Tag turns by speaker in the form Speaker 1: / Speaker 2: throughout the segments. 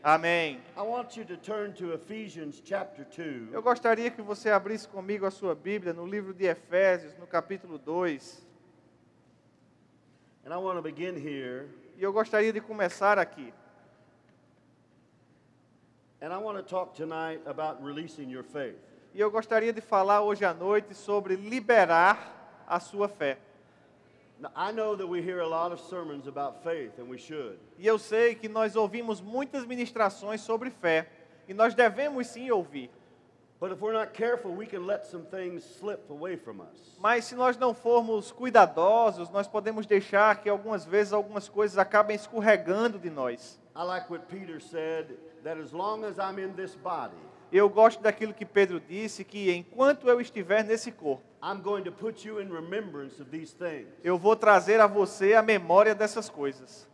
Speaker 1: Amém.
Speaker 2: I want you to turn to Ephesians chapter 2.
Speaker 1: Eu gostaria que você abrisse comigo a sua Bíblia no livro de Efésios, no capítulo 2.
Speaker 2: And I want to begin here.
Speaker 1: E eu gostaria de começar aqui.
Speaker 2: And I want to talk tonight about releasing your faith.
Speaker 1: E eu gostaria de falar hoje à noite sobre liberar a sua fé.
Speaker 2: Now, I know that we hear a lot of sermons about faith, and we should.
Speaker 1: E eu sei que nós ouvimos muitas ministrações sobre fé. E nós devemos sim ouvir.
Speaker 2: But if we're not careful, we can let some things slip away from us.
Speaker 1: Mas se nós não formos cuidadosos, nós podemos deixar que algumas vezes algumas coisas acabem escorregando de nós.
Speaker 2: I like what Peter said, that as long as I'm in this body,
Speaker 1: Eu gosto daquilo que Pedro disse, que enquanto eu estiver nesse corpo,
Speaker 2: I'm going to put you in remembrance of these things.
Speaker 1: eu vou trazer a você a memória dessas coisas.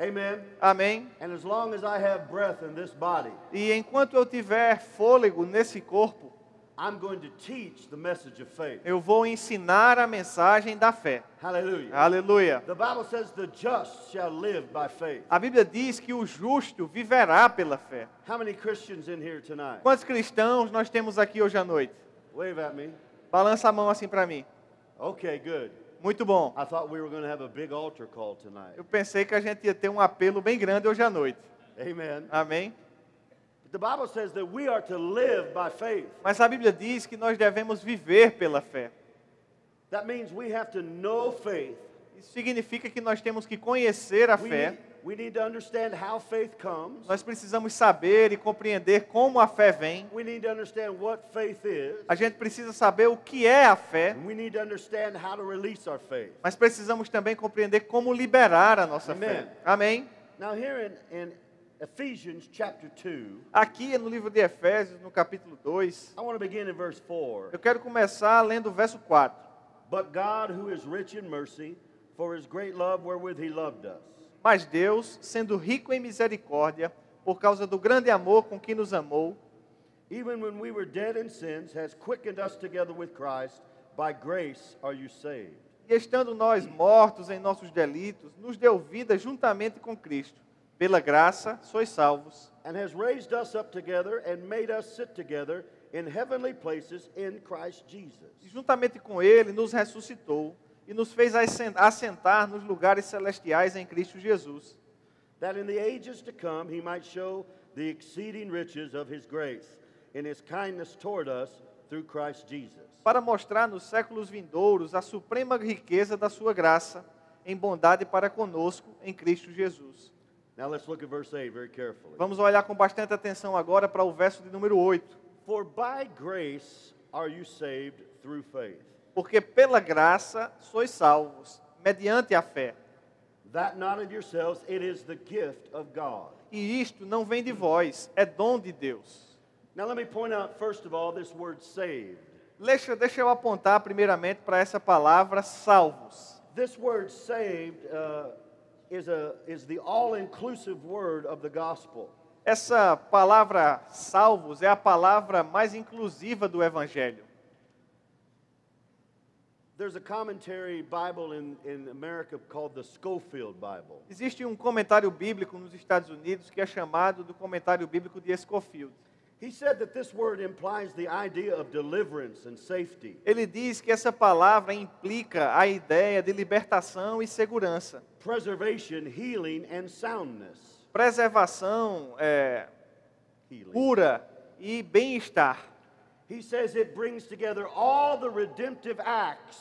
Speaker 2: Amen?
Speaker 1: Amém?
Speaker 2: And as long as I have breath in this body,
Speaker 1: E enquanto eu tiver fôlego nesse corpo,
Speaker 2: I'm going to teach the message of faith.
Speaker 1: eu vou ensinar a mensagem da fé.
Speaker 2: Hallelujah.
Speaker 1: Aleluia.
Speaker 2: The Bible says the just shall live by faith.
Speaker 1: A Bíblia diz que o justo viverá pela fé.
Speaker 2: How many Christians in here tonight?
Speaker 1: Quantos cristãos nós temos aqui hoje à noite?
Speaker 2: Wave at me.
Speaker 1: Balança a mão assim para mim.
Speaker 2: Okay, good.
Speaker 1: Muito bom.
Speaker 2: I thought we were going to have a big altar call tonight.
Speaker 1: Eu pensei que a gente ia ter um apelo bem grande hoje à noite.
Speaker 2: Amen.
Speaker 1: Amém?
Speaker 2: The Bible says that we are to live by faith.
Speaker 1: Mas a Bíblia diz que nós devemos viver pela fé.
Speaker 2: That means we have to know faith.
Speaker 1: Isso significa que nós temos que conhecer a fé.
Speaker 2: We need to understand how faith comes.
Speaker 1: Nós precisamos saber e compreender como a fé vem.
Speaker 2: We need to understand what faith is.
Speaker 1: A gente precisa saber o que é a fé.
Speaker 2: And we need to understand how to release our faith.
Speaker 1: Mas precisamos também compreender como liberar a nossa fé. Amém?
Speaker 2: Now here in Ephesians chapter 2,
Speaker 1: Aqui no livro de Efésios, no capítulo 2,
Speaker 2: I want to begin in verse 4.
Speaker 1: eu quero começar lendo o verso 4.
Speaker 2: But God, who is rich in mercy, for his great love wherewith he loved us.
Speaker 1: Mas Deus, sendo rico em misericórdia, por causa do grande amor com que nos amou,
Speaker 2: Even when we were dead in sins, has quickened us together with Christ. By grace are you saved.
Speaker 1: e estando nós mortos em nossos delitos, nos deu vida juntamente com Cristo. Pela graça sois salvos.
Speaker 2: And has raised us up together and made us sit together in heavenly places in Christ Jesus.
Speaker 1: E juntamente com Ele nos ressuscitou e nos fez assentar nos lugares celestiais em Cristo Jesus,
Speaker 2: That in the ages to come he might show the exceeding riches of his grace in his kindness toward us through Christ Jesus.
Speaker 1: para mostrar nos séculos vindouros a suprema riqueza da sua graça, em bondade para conosco em Cristo Jesus.
Speaker 2: Now let's look at verse 8 very carefully.
Speaker 1: Vamos olhar com bastante atenção agora para o verso de número 8.
Speaker 2: For by grace are you saved through faith.
Speaker 1: Porque pela graça sois salvos, mediante a fé.
Speaker 2: That not of yourselves, it is the gift of God.
Speaker 1: E isto não vem de vós, é dom de Deus.
Speaker 2: Now let me point out first of all this word saved.
Speaker 1: Deixa eu apontar primeiramente para essa palavra salvos.
Speaker 2: This word saved is the all-inclusive word of the gospel.
Speaker 1: Essa palavra salvos é a palavra mais inclusiva do Evangelho.
Speaker 2: There's a commentary Bible in America called the Scofield Bible.
Speaker 1: Existe um comentário bíblico nos Estados Unidos que é chamado do comentário bíblico de Scofield.
Speaker 2: He said that this word implies the idea of deliverance and safety.
Speaker 1: Ele diz que essa palavra implica a ideia de libertação e segurança.
Speaker 2: Preservation, healing, and soundness.
Speaker 1: Preservação,
Speaker 2: Healing.
Speaker 1: cura e bem-estar.
Speaker 2: He says it brings together all the redemptive acts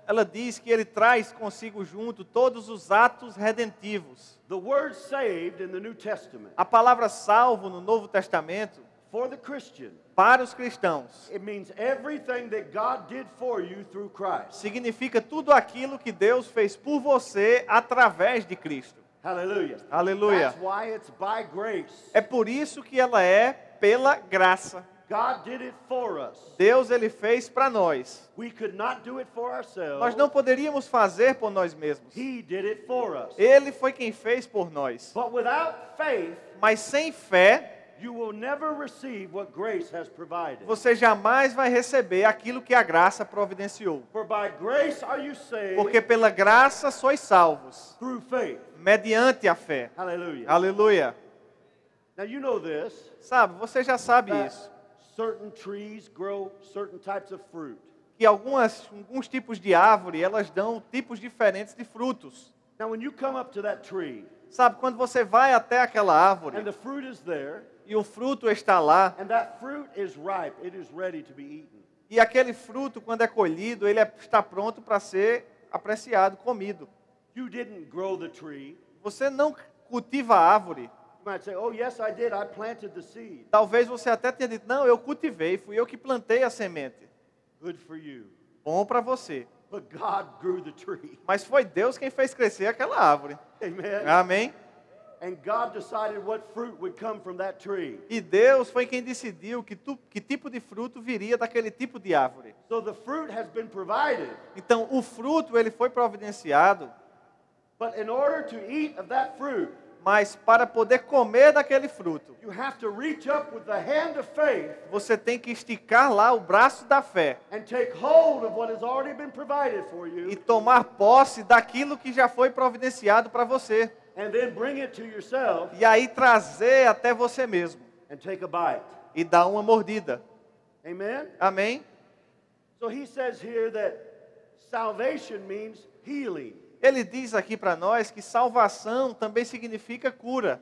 Speaker 1: Ela diz que ele traz consigo junto todos os atos redentivos.
Speaker 2: the word saved in the New Testament.
Speaker 1: A palavra salvo no Novo Testamento,
Speaker 2: For the Christian,
Speaker 1: para os cristãos,
Speaker 2: it means everything that God did for you through Christ.
Speaker 1: significa tudo aquilo que Deus fez por você através de Cristo.
Speaker 2: Hallelujah.
Speaker 1: Aleluia.
Speaker 2: That's why it's by grace.
Speaker 1: É por isso que ela é pela graça.
Speaker 2: God did it for us.
Speaker 1: Deus ele fez para nós.
Speaker 2: We could not do it for ourselves.
Speaker 1: Nós não poderíamos fazer por nós mesmos.
Speaker 2: He did it for us.
Speaker 1: Ele foi quem fez por nós.
Speaker 2: But without faith,
Speaker 1: Mas sem fé,
Speaker 2: you will never receive what grace has provided.
Speaker 1: você jamais vai receber aquilo que a graça providenciou.
Speaker 2: For by grace are you saved
Speaker 1: Porque pela graça sois salvos,
Speaker 2: through faith.
Speaker 1: mediante a fé.
Speaker 2: Hallelujah.
Speaker 1: Aleluia.
Speaker 2: Now you know this,
Speaker 1: Sabe, você já sabe
Speaker 2: that
Speaker 1: isso.
Speaker 2: certain trees grow certain types of fruit.
Speaker 1: Que alguns tipos de árvore, elas dão tipos diferentes de frutos.
Speaker 2: Now when you come up to that tree
Speaker 1: Sabe, quando você vai até aquela
Speaker 2: and
Speaker 1: árvore
Speaker 2: the fruit is there,
Speaker 1: e o fruto está lá,
Speaker 2: and that fruit is ripe, it is ready to be eaten.
Speaker 1: e aquele fruto, quando é colhido, está pronto para ser apreciado, comido.
Speaker 2: You didn't grow the tree.
Speaker 1: Você não cultiva a árvore.
Speaker 2: You might say, oh yes, I did. I planted the seed.
Speaker 1: Talvez você até tenha dito, não, eu cultivei, fui eu que plantei a semente.
Speaker 2: Good for you.
Speaker 1: Bom para você.
Speaker 2: But God grew the tree.
Speaker 1: Mas foi Deus quem fez crescer aquela árvore.
Speaker 2: Amen.
Speaker 1: Amém?
Speaker 2: And God decided what fruit would come from that tree.
Speaker 1: E Deus foi quem decidiu que tipo de fruto viria daquele tipo de árvore.
Speaker 2: So the fruit has been provided.
Speaker 1: Então, o fruto ele foi providenciado,
Speaker 2: But in order to eat of that fruit,
Speaker 1: mas para poder comer daquele fruto,
Speaker 2: you have to reach up with the hand of faith
Speaker 1: você tem que esticar lá o braço da fé
Speaker 2: and take hold of what has already been provided for
Speaker 1: e
Speaker 2: you,
Speaker 1: tomar posse daquilo que já foi providenciado para você.
Speaker 2: and then bring it to yourself
Speaker 1: E aí trazer até você mesmo
Speaker 2: and take a bite.
Speaker 1: e dar uma mordida.
Speaker 2: Amen?
Speaker 1: Amém?
Speaker 2: So he says here that salvation means healing.
Speaker 1: Ele diz aqui para nós que salvação também significa cura.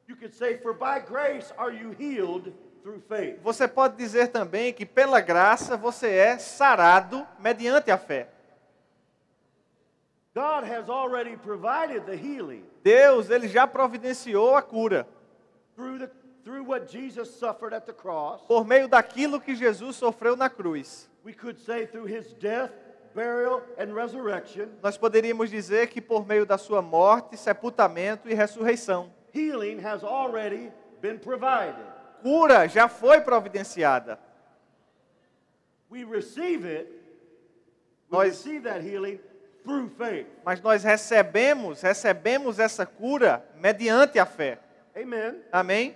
Speaker 2: You could say, for by grace are you healed through faith.
Speaker 1: Você pode dizer também que pela graça você é sarado mediante a fé.
Speaker 2: God has already provided the healing
Speaker 1: Deus, ele já providenciou a cura
Speaker 2: through what Jesus suffered at the cross.
Speaker 1: por meio daquilo que Jesus sofreu na cruz.
Speaker 2: We could say through his death, burial, and resurrection.
Speaker 1: Nós poderíamos dizer que por meio da sua morte, sepultamento e ressurreição.
Speaker 2: Healing has already been provided.
Speaker 1: Cura já foi providenciada.
Speaker 2: We receive it. We
Speaker 1: Nós-
Speaker 2: receive that healing through faith.
Speaker 1: Mas nós recebemos essa cura mediante a fé.
Speaker 2: Amen.
Speaker 1: Amém?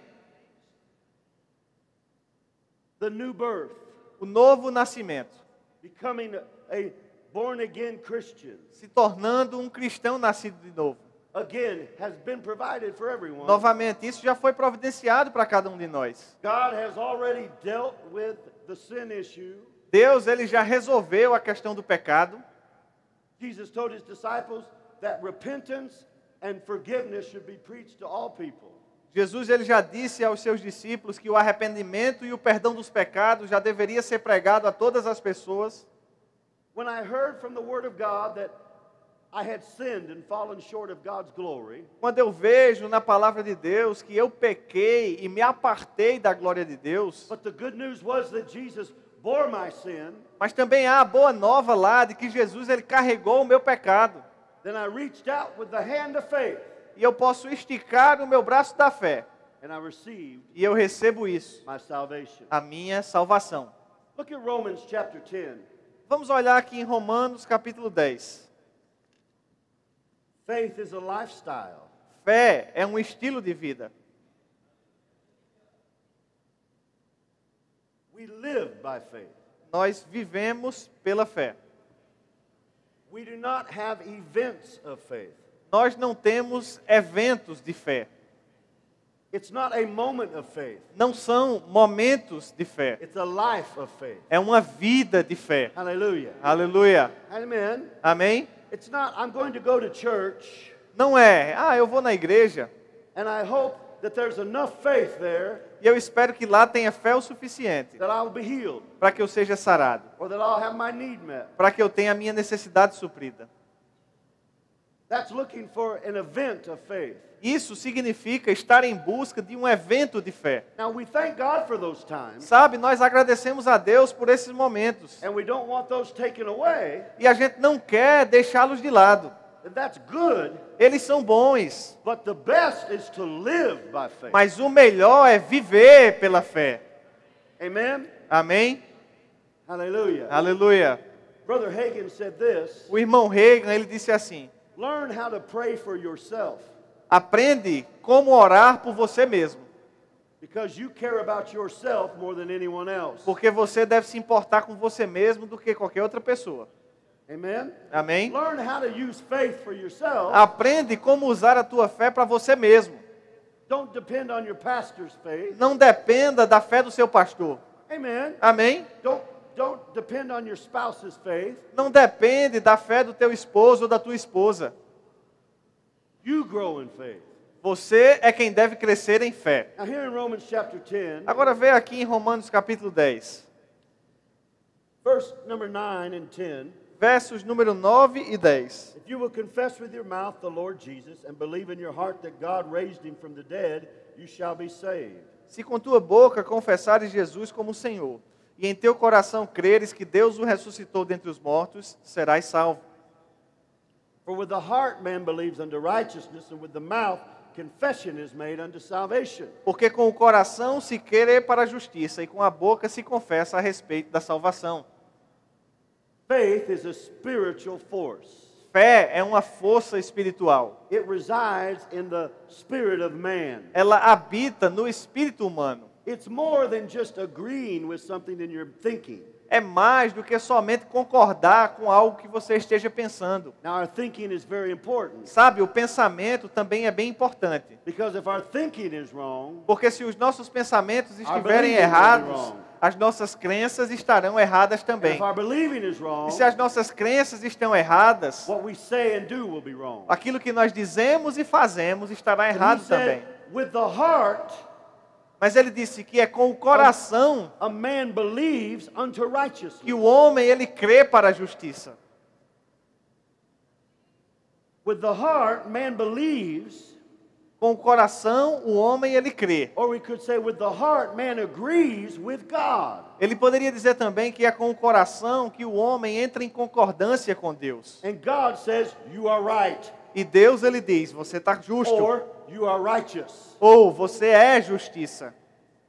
Speaker 2: The new birth,
Speaker 1: O novo nascimento.
Speaker 2: becoming a born-again Christian,
Speaker 1: Se tornando um cristão nascido de novo.
Speaker 2: again, has been provided for everyone.
Speaker 1: Novamente, isso já foi providenciado para cada um de nós.
Speaker 2: God has already dealt with the sin issue.
Speaker 1: Deus, ele já resolveu a questão do pecado.
Speaker 2: Jesus told his disciples that repentance and forgiveness should be preached to all people.
Speaker 1: Jesus, ele já disse aos seus discípulos que o arrependimento e o perdão dos pecados já deveria ser pregado a todas as pessoas.
Speaker 2: When I heard from the Word of God that I had sinned and fallen short of God's glory,
Speaker 1: Quando eu vejo na palavra de Deus que eu pequei e me apartei da glória de Deus,
Speaker 2: but the good news was that Jesus bore my sin,
Speaker 1: mas também há a boa nova lá de que Jesus, ele carregou o meu pecado.
Speaker 2: then I reached out with the hand of faith
Speaker 1: E eu posso esticar o meu braço da fé.
Speaker 2: and I received
Speaker 1: E eu recebo isso,
Speaker 2: my salvation.
Speaker 1: a minha salvação.
Speaker 2: Look at Romans chapter 10.
Speaker 1: Vamos olhar aqui em Romanos capítulo 10.
Speaker 2: Faith is a lifestyle.
Speaker 1: Fé é um estilo de vida.
Speaker 2: We live by faith.
Speaker 1: Nós vivemos pela fé.
Speaker 2: We do not have events of faith.
Speaker 1: Nós não temos eventos de fé.
Speaker 2: It's not a moment of faith.
Speaker 1: Não são momentos de fé.
Speaker 2: It's a life of faith.
Speaker 1: É uma vida de fé.
Speaker 2: Hallelujah.
Speaker 1: Aleluia.
Speaker 2: Amen.
Speaker 1: Amém?
Speaker 2: It's not, I'm going to go to church
Speaker 1: Não é, eu vou na igreja
Speaker 2: and I hope that there's enough faith there
Speaker 1: e eu espero que lá tenha fé o suficiente
Speaker 2: that I'll be healed
Speaker 1: para que eu seja sarado,
Speaker 2: or that I'll have my need met.
Speaker 1: para que eu tenha a minha necessidade suprida.
Speaker 2: That's looking for an event of faith.
Speaker 1: Isso significa estar em busca de um evento de fé.
Speaker 2: Now we thank God for those times
Speaker 1: Sabe, nós agradecemos a Deus por esses momentos.
Speaker 2: and we don't want those taken away.
Speaker 1: E a gente não quer deixá-los de lado.
Speaker 2: And that's good,
Speaker 1: Eles são bons,
Speaker 2: but the best is to live by faith.
Speaker 1: mas o melhor é viver pela fé.
Speaker 2: Amen.
Speaker 1: Amém?
Speaker 2: Hallelujah.
Speaker 1: Aleluia.
Speaker 2: Brother Hagin said this,
Speaker 1: O irmão Reagan, ele disse assim:
Speaker 2: learn how to pray for yourself
Speaker 1: aprende como orar por você mesmo,
Speaker 2: because you care about yourself more than anyone else.
Speaker 1: porque você deve se importar com você mesmo do que qualquer outra pessoa.
Speaker 2: Amen.
Speaker 1: Amém?
Speaker 2: Learn how to use faith for yourself
Speaker 1: Aprende como usar a tua fé para você mesmo,
Speaker 2: Don't depend on your pastor's faith.
Speaker 1: Não dependa da fé do seu pastor.
Speaker 2: Amen.
Speaker 1: Amém?
Speaker 2: Don't depend on your spouse's faith.
Speaker 1: Não depende da fé do teu esposo ou da tua esposa.
Speaker 2: You grow in faith.
Speaker 1: Você é quem deve crescer em fé.
Speaker 2: Now here in Romans chapter 10,
Speaker 1: Agora vê aqui em Romanos capítulo 10,
Speaker 2: verse number 9 and 10.
Speaker 1: versos número 9 e 10.
Speaker 2: If you will confess with your mouth the Lord Jesus and believe in your heart that God raised him from the dead, you shall be saved.
Speaker 1: Se com tua boca confessares Jesus como Senhor, e em teu coração creres que Deus o ressuscitou dentre os mortos, serás salvo.
Speaker 2: For with the heart man believes unto righteousness, and with the mouth confession is made unto salvation.
Speaker 1: Porque com o coração se crê para a justiça, e com a boca se confessa a respeito da salvação.
Speaker 2: Faith is a spiritual force.
Speaker 1: Fé é uma força espiritual.
Speaker 2: It resides in the spirit of man.
Speaker 1: Ela habita no espírito humano.
Speaker 2: It's more than just agreeing with something in your thinking.
Speaker 1: É mais do que somente concordar com algo que você esteja pensando.
Speaker 2: Now our thinking is very important.
Speaker 1: Sabe, o pensamento também é bem importante.
Speaker 2: Because if our thinking is wrong,
Speaker 1: Porque se os nossos pensamentos estiverem
Speaker 2: believing will be
Speaker 1: errados,
Speaker 2: wrong.
Speaker 1: as nossas crenças estarão erradas
Speaker 2: and
Speaker 1: também.
Speaker 2: if our believing is
Speaker 1: E
Speaker 2: wrong,
Speaker 1: se as nossas crenças estão erradas,
Speaker 2: what we say and do will be wrong.
Speaker 1: aquilo que nós dizemos e fazemos estará
Speaker 2: He
Speaker 1: errado
Speaker 2: said,
Speaker 1: também.
Speaker 2: with the heart,
Speaker 1: Mas ele disse que é com o coração
Speaker 2: a man believes unto righteousness.
Speaker 1: que o homem ele crê para a justiça.
Speaker 2: With the heart, man believes,
Speaker 1: Com o coração o homem ele crê.
Speaker 2: or we could say with the heart, man agrees with God.
Speaker 1: Ele poderia dizer também que é com o coração que o homem entra em concordância com Deus.
Speaker 2: And God says, you are right,
Speaker 1: E Deus ele diz, você está justo.
Speaker 2: or you are righteous.
Speaker 1: Ou você é justiça.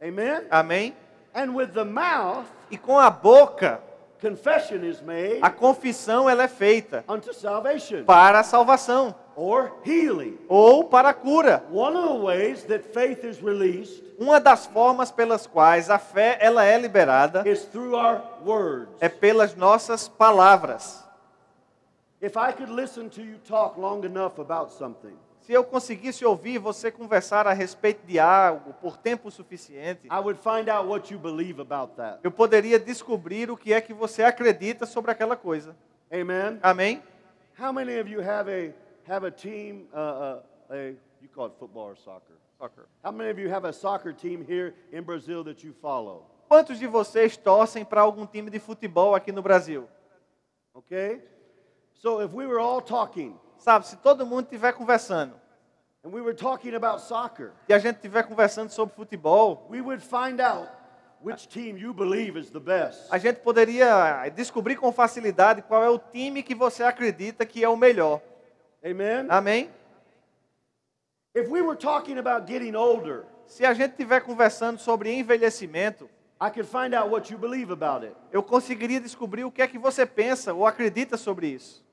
Speaker 2: Amen?
Speaker 1: Amém?
Speaker 2: And with the mouth,
Speaker 1: E com a boca,
Speaker 2: confession is made
Speaker 1: a confissão ela é feita
Speaker 2: unto salvation,
Speaker 1: para a salvação.
Speaker 2: or healing.
Speaker 1: Ou para a cura.
Speaker 2: One of the ways that faith is released
Speaker 1: Uma das formas pelas quais a fé ela é liberada
Speaker 2: is through our words.
Speaker 1: é pelas nossas palavras.
Speaker 2: If I could listen to you talk long enough about something,
Speaker 1: Se eu conseguisse ouvir você conversar a respeito de algo por tempo suficiente,
Speaker 2: I would find out what you believe about that.
Speaker 1: eu poderia descobrir o que é que você acredita sobre aquela coisa.
Speaker 2: Amen?
Speaker 1: Amém?
Speaker 2: How many of you have a team, you call it football or soccer? How many of you have a soccer team here in Brazil that you follow?
Speaker 1: Quantos de vocês torcem para algum time de futebol aqui no Brasil?
Speaker 2: Okay? So if we were all talking,
Speaker 1: Sabe, se todo mundo estiver conversando,
Speaker 2: and we were talking about soccer,
Speaker 1: e a gente estiver conversando sobre futebol,
Speaker 2: we would find out which team you believe is the best.
Speaker 1: a gente poderia descobrir com facilidade qual é o time que você acredita que é o melhor.
Speaker 2: Amen?
Speaker 1: Amém?
Speaker 2: If we were talking about getting older,
Speaker 1: Se a gente estiver conversando sobre envelhecimento,
Speaker 2: I could find out what you believe about it.
Speaker 1: eu conseguiria descobrir o que é que você pensa ou acredita sobre isso.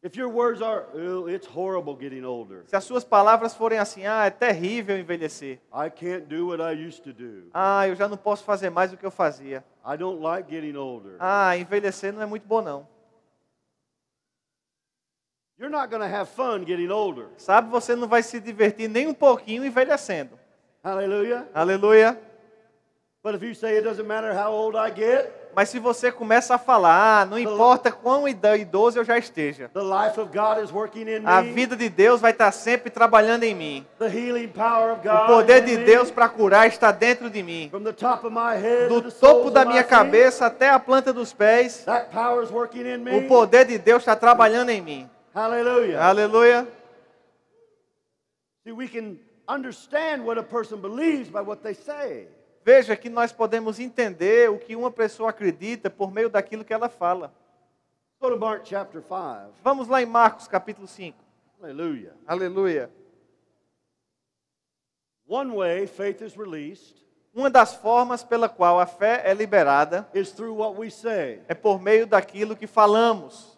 Speaker 2: If your words are, oh, it's horrible getting older.
Speaker 1: Se as suas palavras forem assim, é terrível envelhecer.
Speaker 2: I can't do what I used to do.
Speaker 1: Eu já não posso fazer mais do que eu fazia.
Speaker 2: I don't like getting older.
Speaker 1: Envelhecer não é muito bom não.
Speaker 2: You're not going to have fun getting older.
Speaker 1: Sabe, você não vai se divertir nem um pouquinho envelhecendo.
Speaker 2: Hallelujah.
Speaker 1: Aleluia.
Speaker 2: But if you say it doesn't matter how old I get,
Speaker 1: Mas se você começa a falar, não importa quão idoso eu já esteja,
Speaker 2: the life of God is working in
Speaker 1: a
Speaker 2: me.
Speaker 1: vida de Deus vai estar sempre trabalhando em mim.
Speaker 2: The healing power of
Speaker 1: O
Speaker 2: God
Speaker 1: poder
Speaker 2: is
Speaker 1: de
Speaker 2: in
Speaker 1: Deus
Speaker 2: me.
Speaker 1: para curar está dentro de mim.
Speaker 2: From the top of my head to
Speaker 1: Do
Speaker 2: the
Speaker 1: topo
Speaker 2: soles
Speaker 1: da
Speaker 2: of my
Speaker 1: minha
Speaker 2: feet,
Speaker 1: cabeça até a planta dos pés,
Speaker 2: that power is working in me.
Speaker 1: o poder de Deus está trabalhando em mim.
Speaker 2: Hallelujah.
Speaker 1: Aleluia.
Speaker 2: See, we can understand what a person believes by what they say.
Speaker 1: Veja que nós podemos entender o que uma pessoa acredita por meio daquilo que ela fala.
Speaker 2: Go to Mark chapter 5.
Speaker 1: Vamos lá em Marcos capítulo 5.
Speaker 2: Hallelujah.
Speaker 1: Aleluia.
Speaker 2: One way faith is released
Speaker 1: Uma das formas pela qual a fé é liberada
Speaker 2: is through what we say.
Speaker 1: é por meio daquilo que falamos.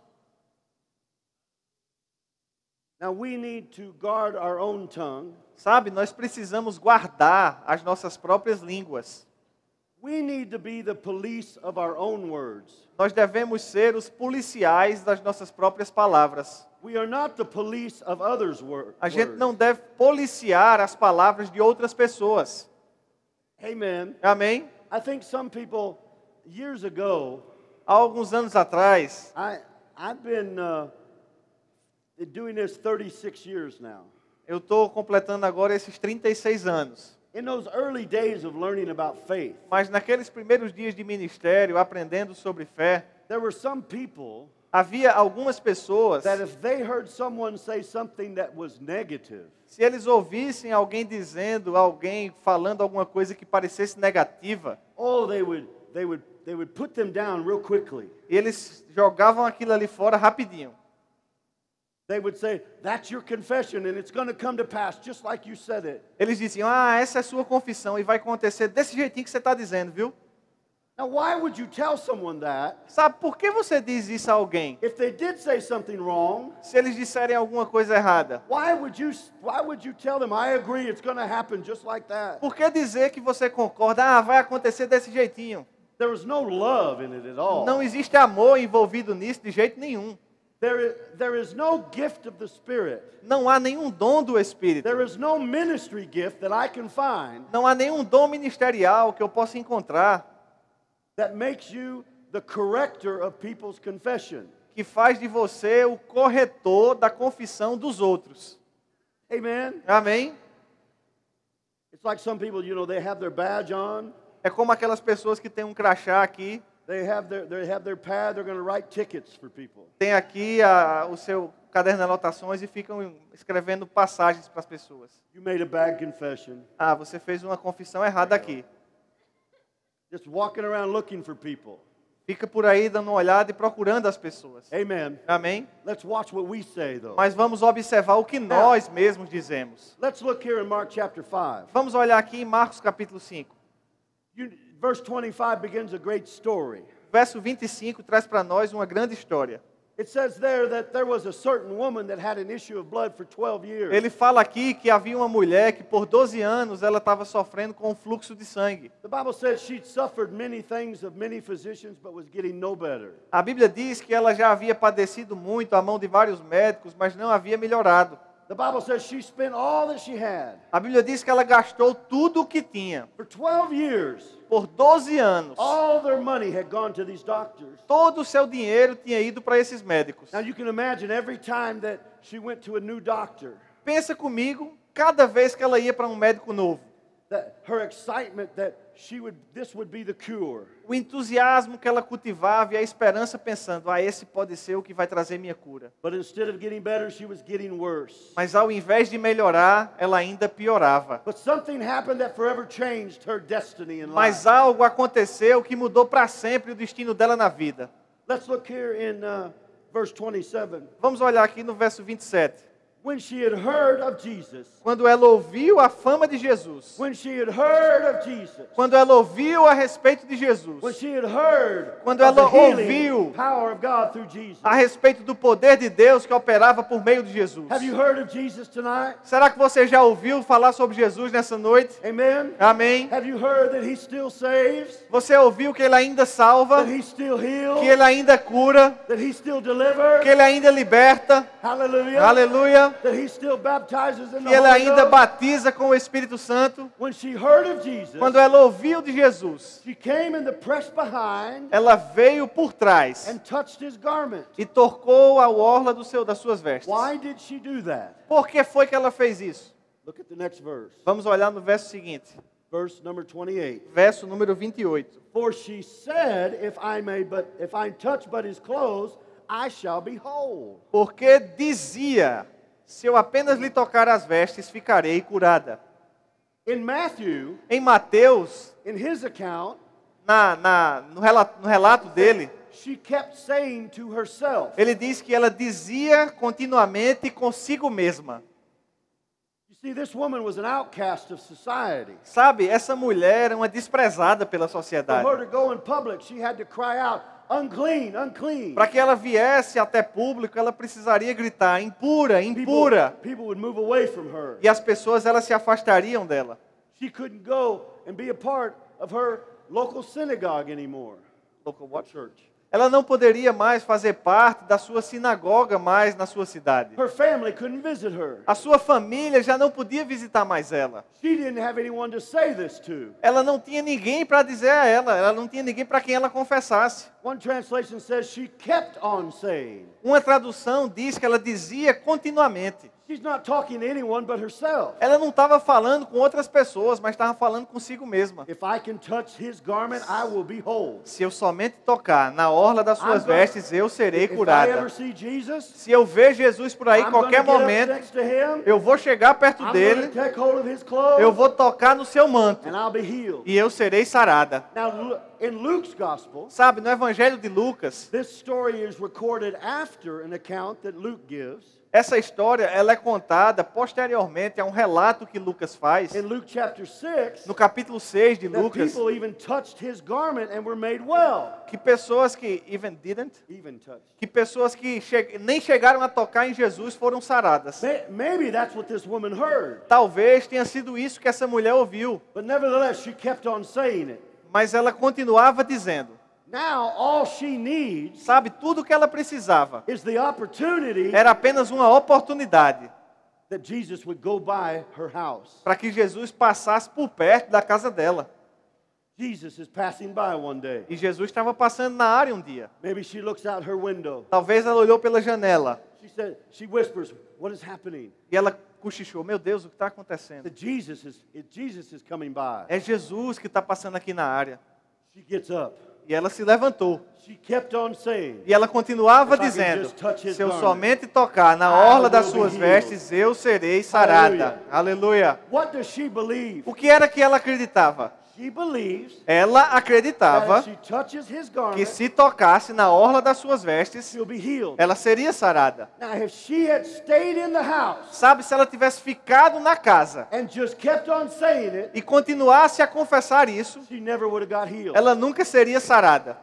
Speaker 2: Now we need to guard our own tongue.
Speaker 1: Sabe, nós precisamos guardar as nossas próprias línguas.
Speaker 2: We need to be the police of our own words.
Speaker 1: Nós devemos ser os policiais das nossas próprias palavras.
Speaker 2: We are not the police of others'
Speaker 1: A gente
Speaker 2: words.
Speaker 1: não deve policiar as palavras de outras pessoas.
Speaker 2: Amen.
Speaker 1: Amém?
Speaker 2: I think some people, years ago,
Speaker 1: Há alguns anos atrás,
Speaker 2: I've been doing this 36 years now.
Speaker 1: eu estou completando agora esses 36 anos.
Speaker 2: In those early days of learning about faith,
Speaker 1: Mas naqueles primeiros dias de ministério, aprendendo sobre fé,
Speaker 2: there were some people
Speaker 1: havia algumas pessoas,
Speaker 2: that if they heard someone say something that was negative,
Speaker 1: se eles ouvissem alguém dizendo, alguém falando alguma coisa que parecesse negativa,
Speaker 2: oh, they would put them down real quickly.
Speaker 1: eles jogavam aquilo ali fora rapidinho.
Speaker 2: They would say, that's your confession and it's going to come to pass just like you said it.
Speaker 1: Eles diziam, essa é a sua confissão e vai acontecer desse jeitinho que você está dizendo, viu?
Speaker 2: Now, why would you tell someone that
Speaker 1: Sabe por que você diz isso a alguém?
Speaker 2: if they did say something wrong?
Speaker 1: Se eles disserem alguma coisa errada.
Speaker 2: Why would you tell them, I agree, it's going to happen just like that?
Speaker 1: Por que dizer que você concorda? Vai acontecer desse jeitinho.
Speaker 2: There was no love in it at all.
Speaker 1: Não existe amor envolvido nisso de jeito nenhum.
Speaker 2: There is no gift of the Spirit.
Speaker 1: Não há nenhum dom do Espírito.
Speaker 2: There is no ministry gift that I can find
Speaker 1: Não há nenhum dom ministerial que eu possa encontrar
Speaker 2: that makes you the corrector of people's confession.
Speaker 1: que faz de você o corretor da confissão dos outros.
Speaker 2: Amen?
Speaker 1: Amém?
Speaker 2: It's like some people, they have their badge on.
Speaker 1: É como aquelas pessoas que têm um crachá aqui,
Speaker 2: They have their pad, they're going to write tickets for people.
Speaker 1: tem aqui o seu caderno de anotações e ficam escrevendo passagens para as pessoas.
Speaker 2: You made a bad confession.
Speaker 1: Você fez uma confissão errada aqui.
Speaker 2: Just walking around looking for people.
Speaker 1: Fica por aí dando uma olhada e procurando as pessoas.
Speaker 2: Amen.
Speaker 1: Amém?
Speaker 2: Let's watch what we say, though.
Speaker 1: Mas vamos observar o que nós mesmos dizemos.
Speaker 2: Let's look here in Mark chapter 5.
Speaker 1: Vamos olhar aqui em Marcos capítulo 5.
Speaker 2: Verse 25 begins a great story.
Speaker 1: Verso 25 traz para nós uma grande história.
Speaker 2: It says there that there was a certain woman that had an issue of blood for 12 years.
Speaker 1: Ele fala aqui que havia uma mulher que por 12 anos ela estava sofrendo com um fluxo de sangue.
Speaker 2: The Bible says she'd suffered many things of many physicians but was getting no better.
Speaker 1: A Bíblia diz que ela já havia padecido muito à mão de vários médicos, mas não havia melhorado.
Speaker 2: The Bible says she spent all that she had.
Speaker 1: A Bíblia diz que ela gastou tudo o que tinha.
Speaker 2: For 12 years.
Speaker 1: Por 12 anos.
Speaker 2: All their money had gone to these doctors.
Speaker 1: Todo o seu dinheiro tinha ido para esses médicos.
Speaker 2: Now you can imagine every time that she went to a new doctor.
Speaker 1: Pensa comigo, cada vez que ela ia para um médico novo.
Speaker 2: That her excitement that this would be the cure.
Speaker 1: O entusiasmo que ela cultivava e a esperança pensando, esse pode ser o que vai trazer minha cura.
Speaker 2: But instead of getting better, she was getting worse.
Speaker 1: Mas ao invés de melhorar, ela ainda piorava.
Speaker 2: But something happened that forever changed her destiny in life.
Speaker 1: Mas algo aconteceu que mudou para sempre o destino dela na vida.
Speaker 2: Let's look here in verse 27.
Speaker 1: Vamos olhar aqui no verso 27.
Speaker 2: When she had heard of Jesus.
Speaker 1: Quando ela ouviu a fama de Jesus.
Speaker 2: When she had heard of Jesus.
Speaker 1: Quando ela ouviu a respeito de Jesus.
Speaker 2: When she had heard
Speaker 1: quando ela ouviu
Speaker 2: power of God through Jesus.
Speaker 1: A respeito do poder de Deus que operava por meio de Jesus.
Speaker 2: Have you heard of Jesus tonight?
Speaker 1: Será que você já ouviu falar sobre Jesus nessa noite?
Speaker 2: Amen.
Speaker 1: Amém.
Speaker 2: Have you heard that he still saves?
Speaker 1: Você ouviu que ele ainda salva?
Speaker 2: That he still heals?
Speaker 1: Que ele ainda cura?
Speaker 2: That he still delivers?
Speaker 1: Que ele ainda liberta?
Speaker 2: Hallelujah.
Speaker 1: Aleluia.
Speaker 2: That he still baptizes in
Speaker 1: que ele ainda batiza com o Espírito Santo.
Speaker 2: When she heard of Jesus,
Speaker 1: quando ela ouviu de Jesus,
Speaker 2: she came in the press behind,
Speaker 1: ela veio por trás
Speaker 2: and touched his garment.
Speaker 1: E tocou a orla das suas vestes.
Speaker 2: Why did she do that?
Speaker 1: Por que foi que ela fez isso?
Speaker 2: Look at the next verse.
Speaker 1: Vamos olhar no verso seguinte.
Speaker 2: Verse number 28.
Speaker 1: Verso número 28.
Speaker 2: For she said, if I touch but his clothes, I shall be whole.
Speaker 1: Porque dizia, se eu apenas lhe tocar as vestes, ficarei curada.
Speaker 2: In Matthew,
Speaker 1: em Mateus,
Speaker 2: in his account,
Speaker 1: no relato dele,
Speaker 2: she kept saying to herself.
Speaker 1: Ele diz que ela dizia continuamente consigo mesma.
Speaker 2: You see, this woman was an outcast of society.
Speaker 1: Sabe, essa mulher era uma desprezada pela sociedade.
Speaker 2: For her to go in public, she had to cry out, unclean, unclean.
Speaker 1: Para que ela viesse até público, ela precisaria gritar, impura, impura.
Speaker 2: People would move away from her.
Speaker 1: E as pessoas elas se afastariam dela.
Speaker 2: She couldn't go and be a part of her local synagogue anymore.
Speaker 1: Local what?
Speaker 2: Church.
Speaker 1: Ela não poderia mais fazer parte da sua sinagoga mais na sua cidade.
Speaker 2: Her family couldn't visit her.
Speaker 1: A sua família já não podia visitar mais ela.
Speaker 2: She didn't have anyone to say this to.
Speaker 1: Ela não tinha ninguém para dizer a ela não tinha ninguém para quem ela confessasse.
Speaker 2: One translation says she kept on saying.
Speaker 1: Uma tradução diz que ela dizia continuamente.
Speaker 2: She's not talking to anyone but herself.
Speaker 1: Ela não estava falando com outras pessoas, mas estava falando consigo mesma.
Speaker 2: If I can touch his garment, I will be whole.
Speaker 1: Se eu somente tocar na orla das suas vestes, eu serei
Speaker 2: If I
Speaker 1: curada.
Speaker 2: ever see Jesus,
Speaker 1: Se eu ver Jesus por aí,
Speaker 2: I'm
Speaker 1: qualquer
Speaker 2: gonna get up
Speaker 1: momento,
Speaker 2: next to him.
Speaker 1: eu vou chegar perto
Speaker 2: I'm
Speaker 1: dele,
Speaker 2: gonna take hold of his clothes,
Speaker 1: eu vou tocar no seu manto
Speaker 2: and I'll be healed.
Speaker 1: e eu serei sarada.
Speaker 2: Now, in Luke's gospel,
Speaker 1: Sabe, no Evangelho de Lucas,
Speaker 2: this story is recorded after an account that Luke gives.
Speaker 1: essa história ela é contada posteriormente a um relato que Lucas faz.
Speaker 2: In Luke chapter 6,
Speaker 1: No capítulo 6 de
Speaker 2: that
Speaker 1: Lucas,
Speaker 2: people even touched his garment and were made well.
Speaker 1: que pessoas que even didn't,
Speaker 2: Even touched.
Speaker 1: que pessoas que nem chegaram a tocar em Jesus foram saradas.
Speaker 2: Maybe that's what this woman heard.
Speaker 1: Talvez tenha sido isso que essa mulher ouviu,
Speaker 2: But nevertheless, she kept on saying it.
Speaker 1: mas ela continuava dizendo.
Speaker 2: Now, all she needs
Speaker 1: Sabe, tudo o que ela precisava
Speaker 2: is the opportunity
Speaker 1: era apenas uma oportunidade
Speaker 2: that Jesus would go by her house.
Speaker 1: para que Jesus passasse por perto da casa dela.
Speaker 2: Jesus is passing by one day.
Speaker 1: E Jesus estava passando na área um dia.
Speaker 2: Maybe she looks out her window.
Speaker 1: Talvez ela olhou pela janela
Speaker 2: She whispers, "What is happening?"
Speaker 1: e ela cochichou: meu Deus, o que está acontecendo?
Speaker 2: That Jesus is coming by.
Speaker 1: É Jesus que está passando aqui na área.
Speaker 2: She gets up.
Speaker 1: E ela se levantou.
Speaker 2: She kept on saying,
Speaker 1: E ela continuava
Speaker 2: If I can
Speaker 1: dizendo:
Speaker 2: just touch his
Speaker 1: se eu
Speaker 2: garment,
Speaker 1: somente tocar na
Speaker 2: I
Speaker 1: orla das
Speaker 2: will be
Speaker 1: suas
Speaker 2: healed.
Speaker 1: vestes, eu serei sarada. Aleluia.
Speaker 2: what does she believe?
Speaker 1: O que era que ela acreditava?
Speaker 2: She believes
Speaker 1: Ela
Speaker 2: that
Speaker 1: acreditava
Speaker 2: if she touches his
Speaker 1: que
Speaker 2: garment,
Speaker 1: se tocasse na orla das suas vestes,
Speaker 2: she'll be healed.
Speaker 1: ela seria sarada.
Speaker 2: Now, if she had stayed in the house
Speaker 1: Sabe, se ela tivesse ficado na casa
Speaker 2: and just kept on saying it,
Speaker 1: e continuasse a confessar isso,
Speaker 2: she never would have got healed.
Speaker 1: ela nunca seria sarada.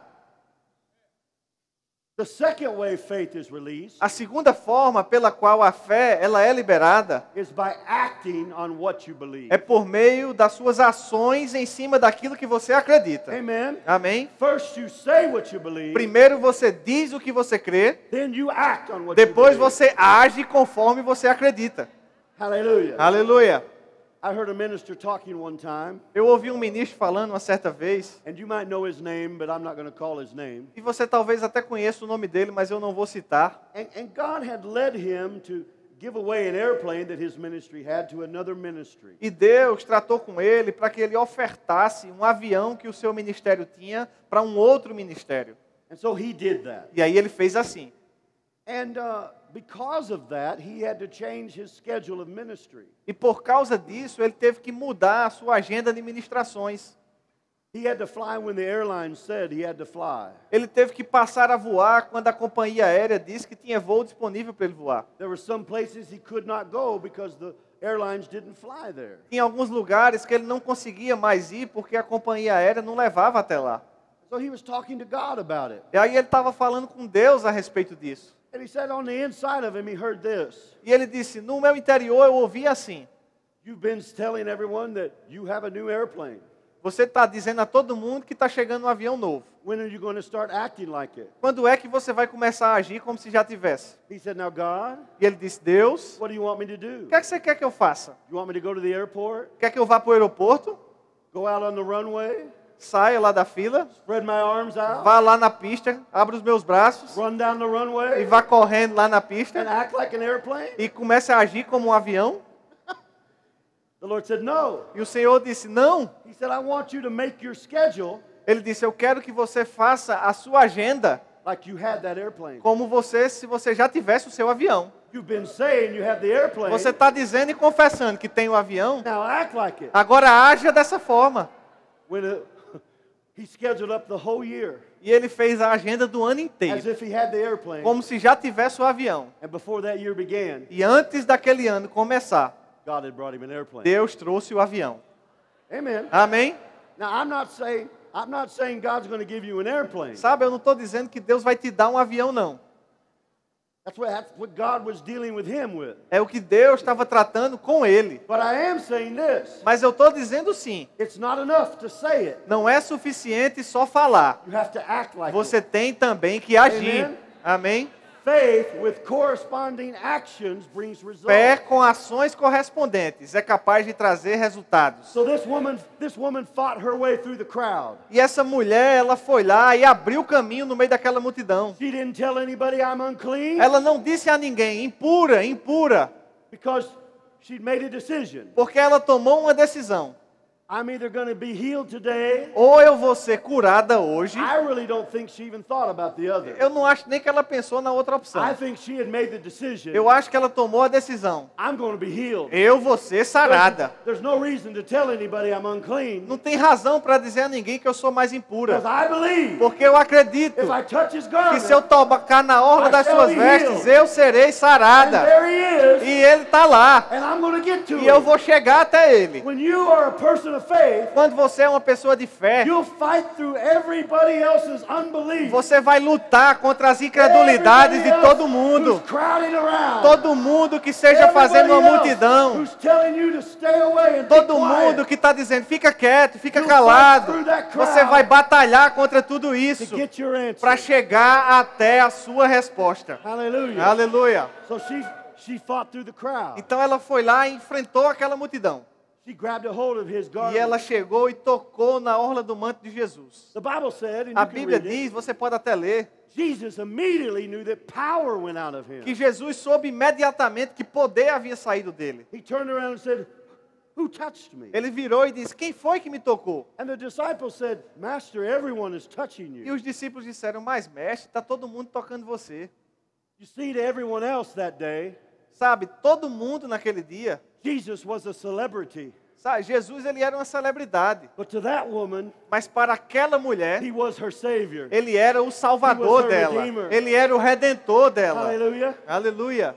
Speaker 2: The second way faith is released
Speaker 1: A segunda forma pela qual a fé ela é liberada
Speaker 2: is by acting on what you believe.
Speaker 1: é por meio das suas ações em cima daquilo que você acredita.
Speaker 2: Amen.
Speaker 1: Amém?
Speaker 2: First you say what you believe,
Speaker 1: Primeiro você diz o que você crê,
Speaker 2: then you act on what
Speaker 1: depois
Speaker 2: you believe.
Speaker 1: você age conforme você acredita.
Speaker 2: Hallelujah.
Speaker 1: Aleluia.
Speaker 2: I heard a minister talking one time,
Speaker 1: Eu ouvi um ministro falando uma certa vez,
Speaker 2: and you might know his name, but I'm not going to call his name.
Speaker 1: e você talvez até conheça o nome dele, mas eu não vou citar.
Speaker 2: And God had led him to give away an airplane that his ministry had to another ministry.
Speaker 1: E Deus tratou com ele para que ele ofertasse um avião que o seu ministério tinha para um outro ministério.
Speaker 2: And so he did that.
Speaker 1: E aí ele fez assim.
Speaker 2: And because of that, he had to change his schedule of ministry.
Speaker 1: E por causa disso, ele teve que mudar a sua agenda de ministrações.
Speaker 2: He had to fly when the airline said he had to fly.
Speaker 1: Ele teve que passar a voar quando a companhia aérea disse que tinha voo disponível para ele voar.
Speaker 2: There were some places he could not go because the airlines didn't fly there.
Speaker 1: Tinha alguns lugares que ele não conseguia mais ir porque a companhia aérea não levava até lá.
Speaker 2: So he was talking to God about it.
Speaker 1: E aí ele estava falando com Deus a respeito disso.
Speaker 2: And he said on the inside of him, he heard this.
Speaker 1: E ele disse, no meu interior eu ouvi assim.
Speaker 2: You've been telling everyone that you have a new airplane.
Speaker 1: Você está dizendo a todo mundo que está chegando um avião novo.
Speaker 2: When are you going to start acting like it?
Speaker 1: Quando é que você vai começar a agir como se já tivesse?
Speaker 2: He said, now God,
Speaker 1: E ele disse, Deus,
Speaker 2: what do you want me to do?
Speaker 1: o que é que você quer que eu faça?
Speaker 2: You want me to go to the airport?
Speaker 1: Quer que eu vá para o aeroporto?
Speaker 2: Go out on the runway?
Speaker 1: Saia lá da fila?
Speaker 2: Spread my arms out?
Speaker 1: Vá lá na pista, abra os meus braços
Speaker 2: Run down the
Speaker 1: e
Speaker 2: runway?
Speaker 1: vá correndo lá na pista
Speaker 2: And act like an airplane?
Speaker 1: e comece a agir como um avião?
Speaker 2: The Lord said, no.
Speaker 1: E o Senhor disse, não.
Speaker 2: He said, I want you to make your schedule
Speaker 1: Ele disse, eu quero que você faça a sua agenda
Speaker 2: like you had that airplane.
Speaker 1: como se você já tivesse o seu avião.
Speaker 2: You've been saying you have the airplane.
Speaker 1: Você está dizendo e confessando que tem o avião,
Speaker 2: Now act like it.
Speaker 1: agora haja dessa forma.
Speaker 2: He scheduled up the whole year
Speaker 1: E ele fez a agenda do ano
Speaker 2: as
Speaker 1: inteiro,
Speaker 2: if he had the airplane.
Speaker 1: como se já tivesse o avião.
Speaker 2: And before that year began,
Speaker 1: E antes daquele ano começar,
Speaker 2: God had brought him an airplane.
Speaker 1: Deus trouxe o avião.
Speaker 2: Amen.
Speaker 1: Amém?
Speaker 2: Now I'm not saying God's going to give you an airplane.
Speaker 1: Sabe, eu não estou dizendo que Deus vai te dar um avião, não.
Speaker 2: That's what God was dealing with him with.
Speaker 1: É o que Deus estava tratando com ele.
Speaker 2: But I am saying this.
Speaker 1: Mas eu estou dizendo sim.
Speaker 2: It's not enough to say it.
Speaker 1: Não é suficiente só falar.
Speaker 2: You have to act like
Speaker 1: Você
Speaker 2: it.
Speaker 1: tem também que agir.
Speaker 2: Amen?
Speaker 1: Amém?
Speaker 2: Faith with corresponding actions brings results.
Speaker 1: Fé com ações correspondentes é capaz de trazer resultados.
Speaker 2: So this woman fought her way through the crowd.
Speaker 1: E essa mulher, ela foi lá e abriu caminho no meio daquela multidão.
Speaker 2: She didn't tell anybody I'm unclean
Speaker 1: Ela não disse a ninguém, impura, impura,
Speaker 2: because she'd made a decision.
Speaker 1: porque ela tomou uma decisão.
Speaker 2: I'm either going to be healed today.
Speaker 1: Ou eu vou ser curada hoje.
Speaker 2: I really don't think she even thought about the other.
Speaker 1: Eu não acho nem que ela pensou na outra opção.
Speaker 2: I think she had made the decision.
Speaker 1: Eu acho que ela tomou a decisão.
Speaker 2: I'm going to be healed.
Speaker 1: Eu vou ser sarada.
Speaker 2: There's no reason to tell anybody I'm unclean.
Speaker 1: Não tem razão para dizer a ninguém que eu sou mais impura.
Speaker 2: Because I believe
Speaker 1: Porque eu acredito
Speaker 2: if I touch his
Speaker 1: que
Speaker 2: garment,
Speaker 1: se eu tocar na orla das suas vestes, eu serei
Speaker 2: and
Speaker 1: sarada.
Speaker 2: there he is,
Speaker 1: E ele está lá.
Speaker 2: and I'm going to get to
Speaker 1: E eu
Speaker 2: him.
Speaker 1: vou chegar até ele.
Speaker 2: When you are a person of faith,
Speaker 1: Quando você é uma pessoa de fé,
Speaker 2: you'll fight through everybody else's unbelief.
Speaker 1: você vai lutar contra as incredulidades de
Speaker 2: Everybody
Speaker 1: todo
Speaker 2: else
Speaker 1: mundo.
Speaker 2: who's crowding around.
Speaker 1: Todo mundo que esteja fazendo uma
Speaker 2: Everybody else
Speaker 1: multidão.
Speaker 2: who's telling you to stay away and be
Speaker 1: Todo
Speaker 2: quiet.
Speaker 1: mundo que está dizendo, fica quieto, fica
Speaker 2: You'll
Speaker 1: calado.
Speaker 2: fight through that crowd
Speaker 1: Você vai batalhar contra tudo
Speaker 2: to
Speaker 1: isso
Speaker 2: get your answer.
Speaker 1: para chegar até a sua resposta.
Speaker 2: Hallelujah.
Speaker 1: Aleluia.
Speaker 2: So she fought through the crowd.
Speaker 1: Então ela foi lá e enfrentou aquela multidão.
Speaker 2: She grabbed a hold of his
Speaker 1: E
Speaker 2: garment.
Speaker 1: ela chegou e tocou na orla do manto de Jesus.
Speaker 2: The Bible said, and
Speaker 1: A
Speaker 2: you can
Speaker 1: Bíblia
Speaker 2: read it,
Speaker 1: diz, você pode até ler,
Speaker 2: Jesus immediately knew that power went out of him.
Speaker 1: que Jesus soube imediatamente que poder havia saído dele.
Speaker 2: He turned around and said, "Who touched me?"
Speaker 1: Ele virou e disse, quem foi que me tocou?
Speaker 2: And the disciples said, "Master, everyone is touching
Speaker 1: E
Speaker 2: you."
Speaker 1: os discípulos disseram, mas mestre, está todo mundo tocando você.
Speaker 2: You see, to everyone else that day,
Speaker 1: Sabe, todo mundo naquele dia,
Speaker 2: Jesus was a celebrity.
Speaker 1: sabe, Jesus ele era uma celebridade.
Speaker 2: But to that woman,
Speaker 1: Mas para aquela mulher,
Speaker 2: he was her savior.
Speaker 1: ele era o
Speaker 2: He
Speaker 1: salvador
Speaker 2: was her
Speaker 1: dela.
Speaker 2: redeemer.
Speaker 1: Ele era o redentor dela.
Speaker 2: Hallelujah.
Speaker 1: Aleluia.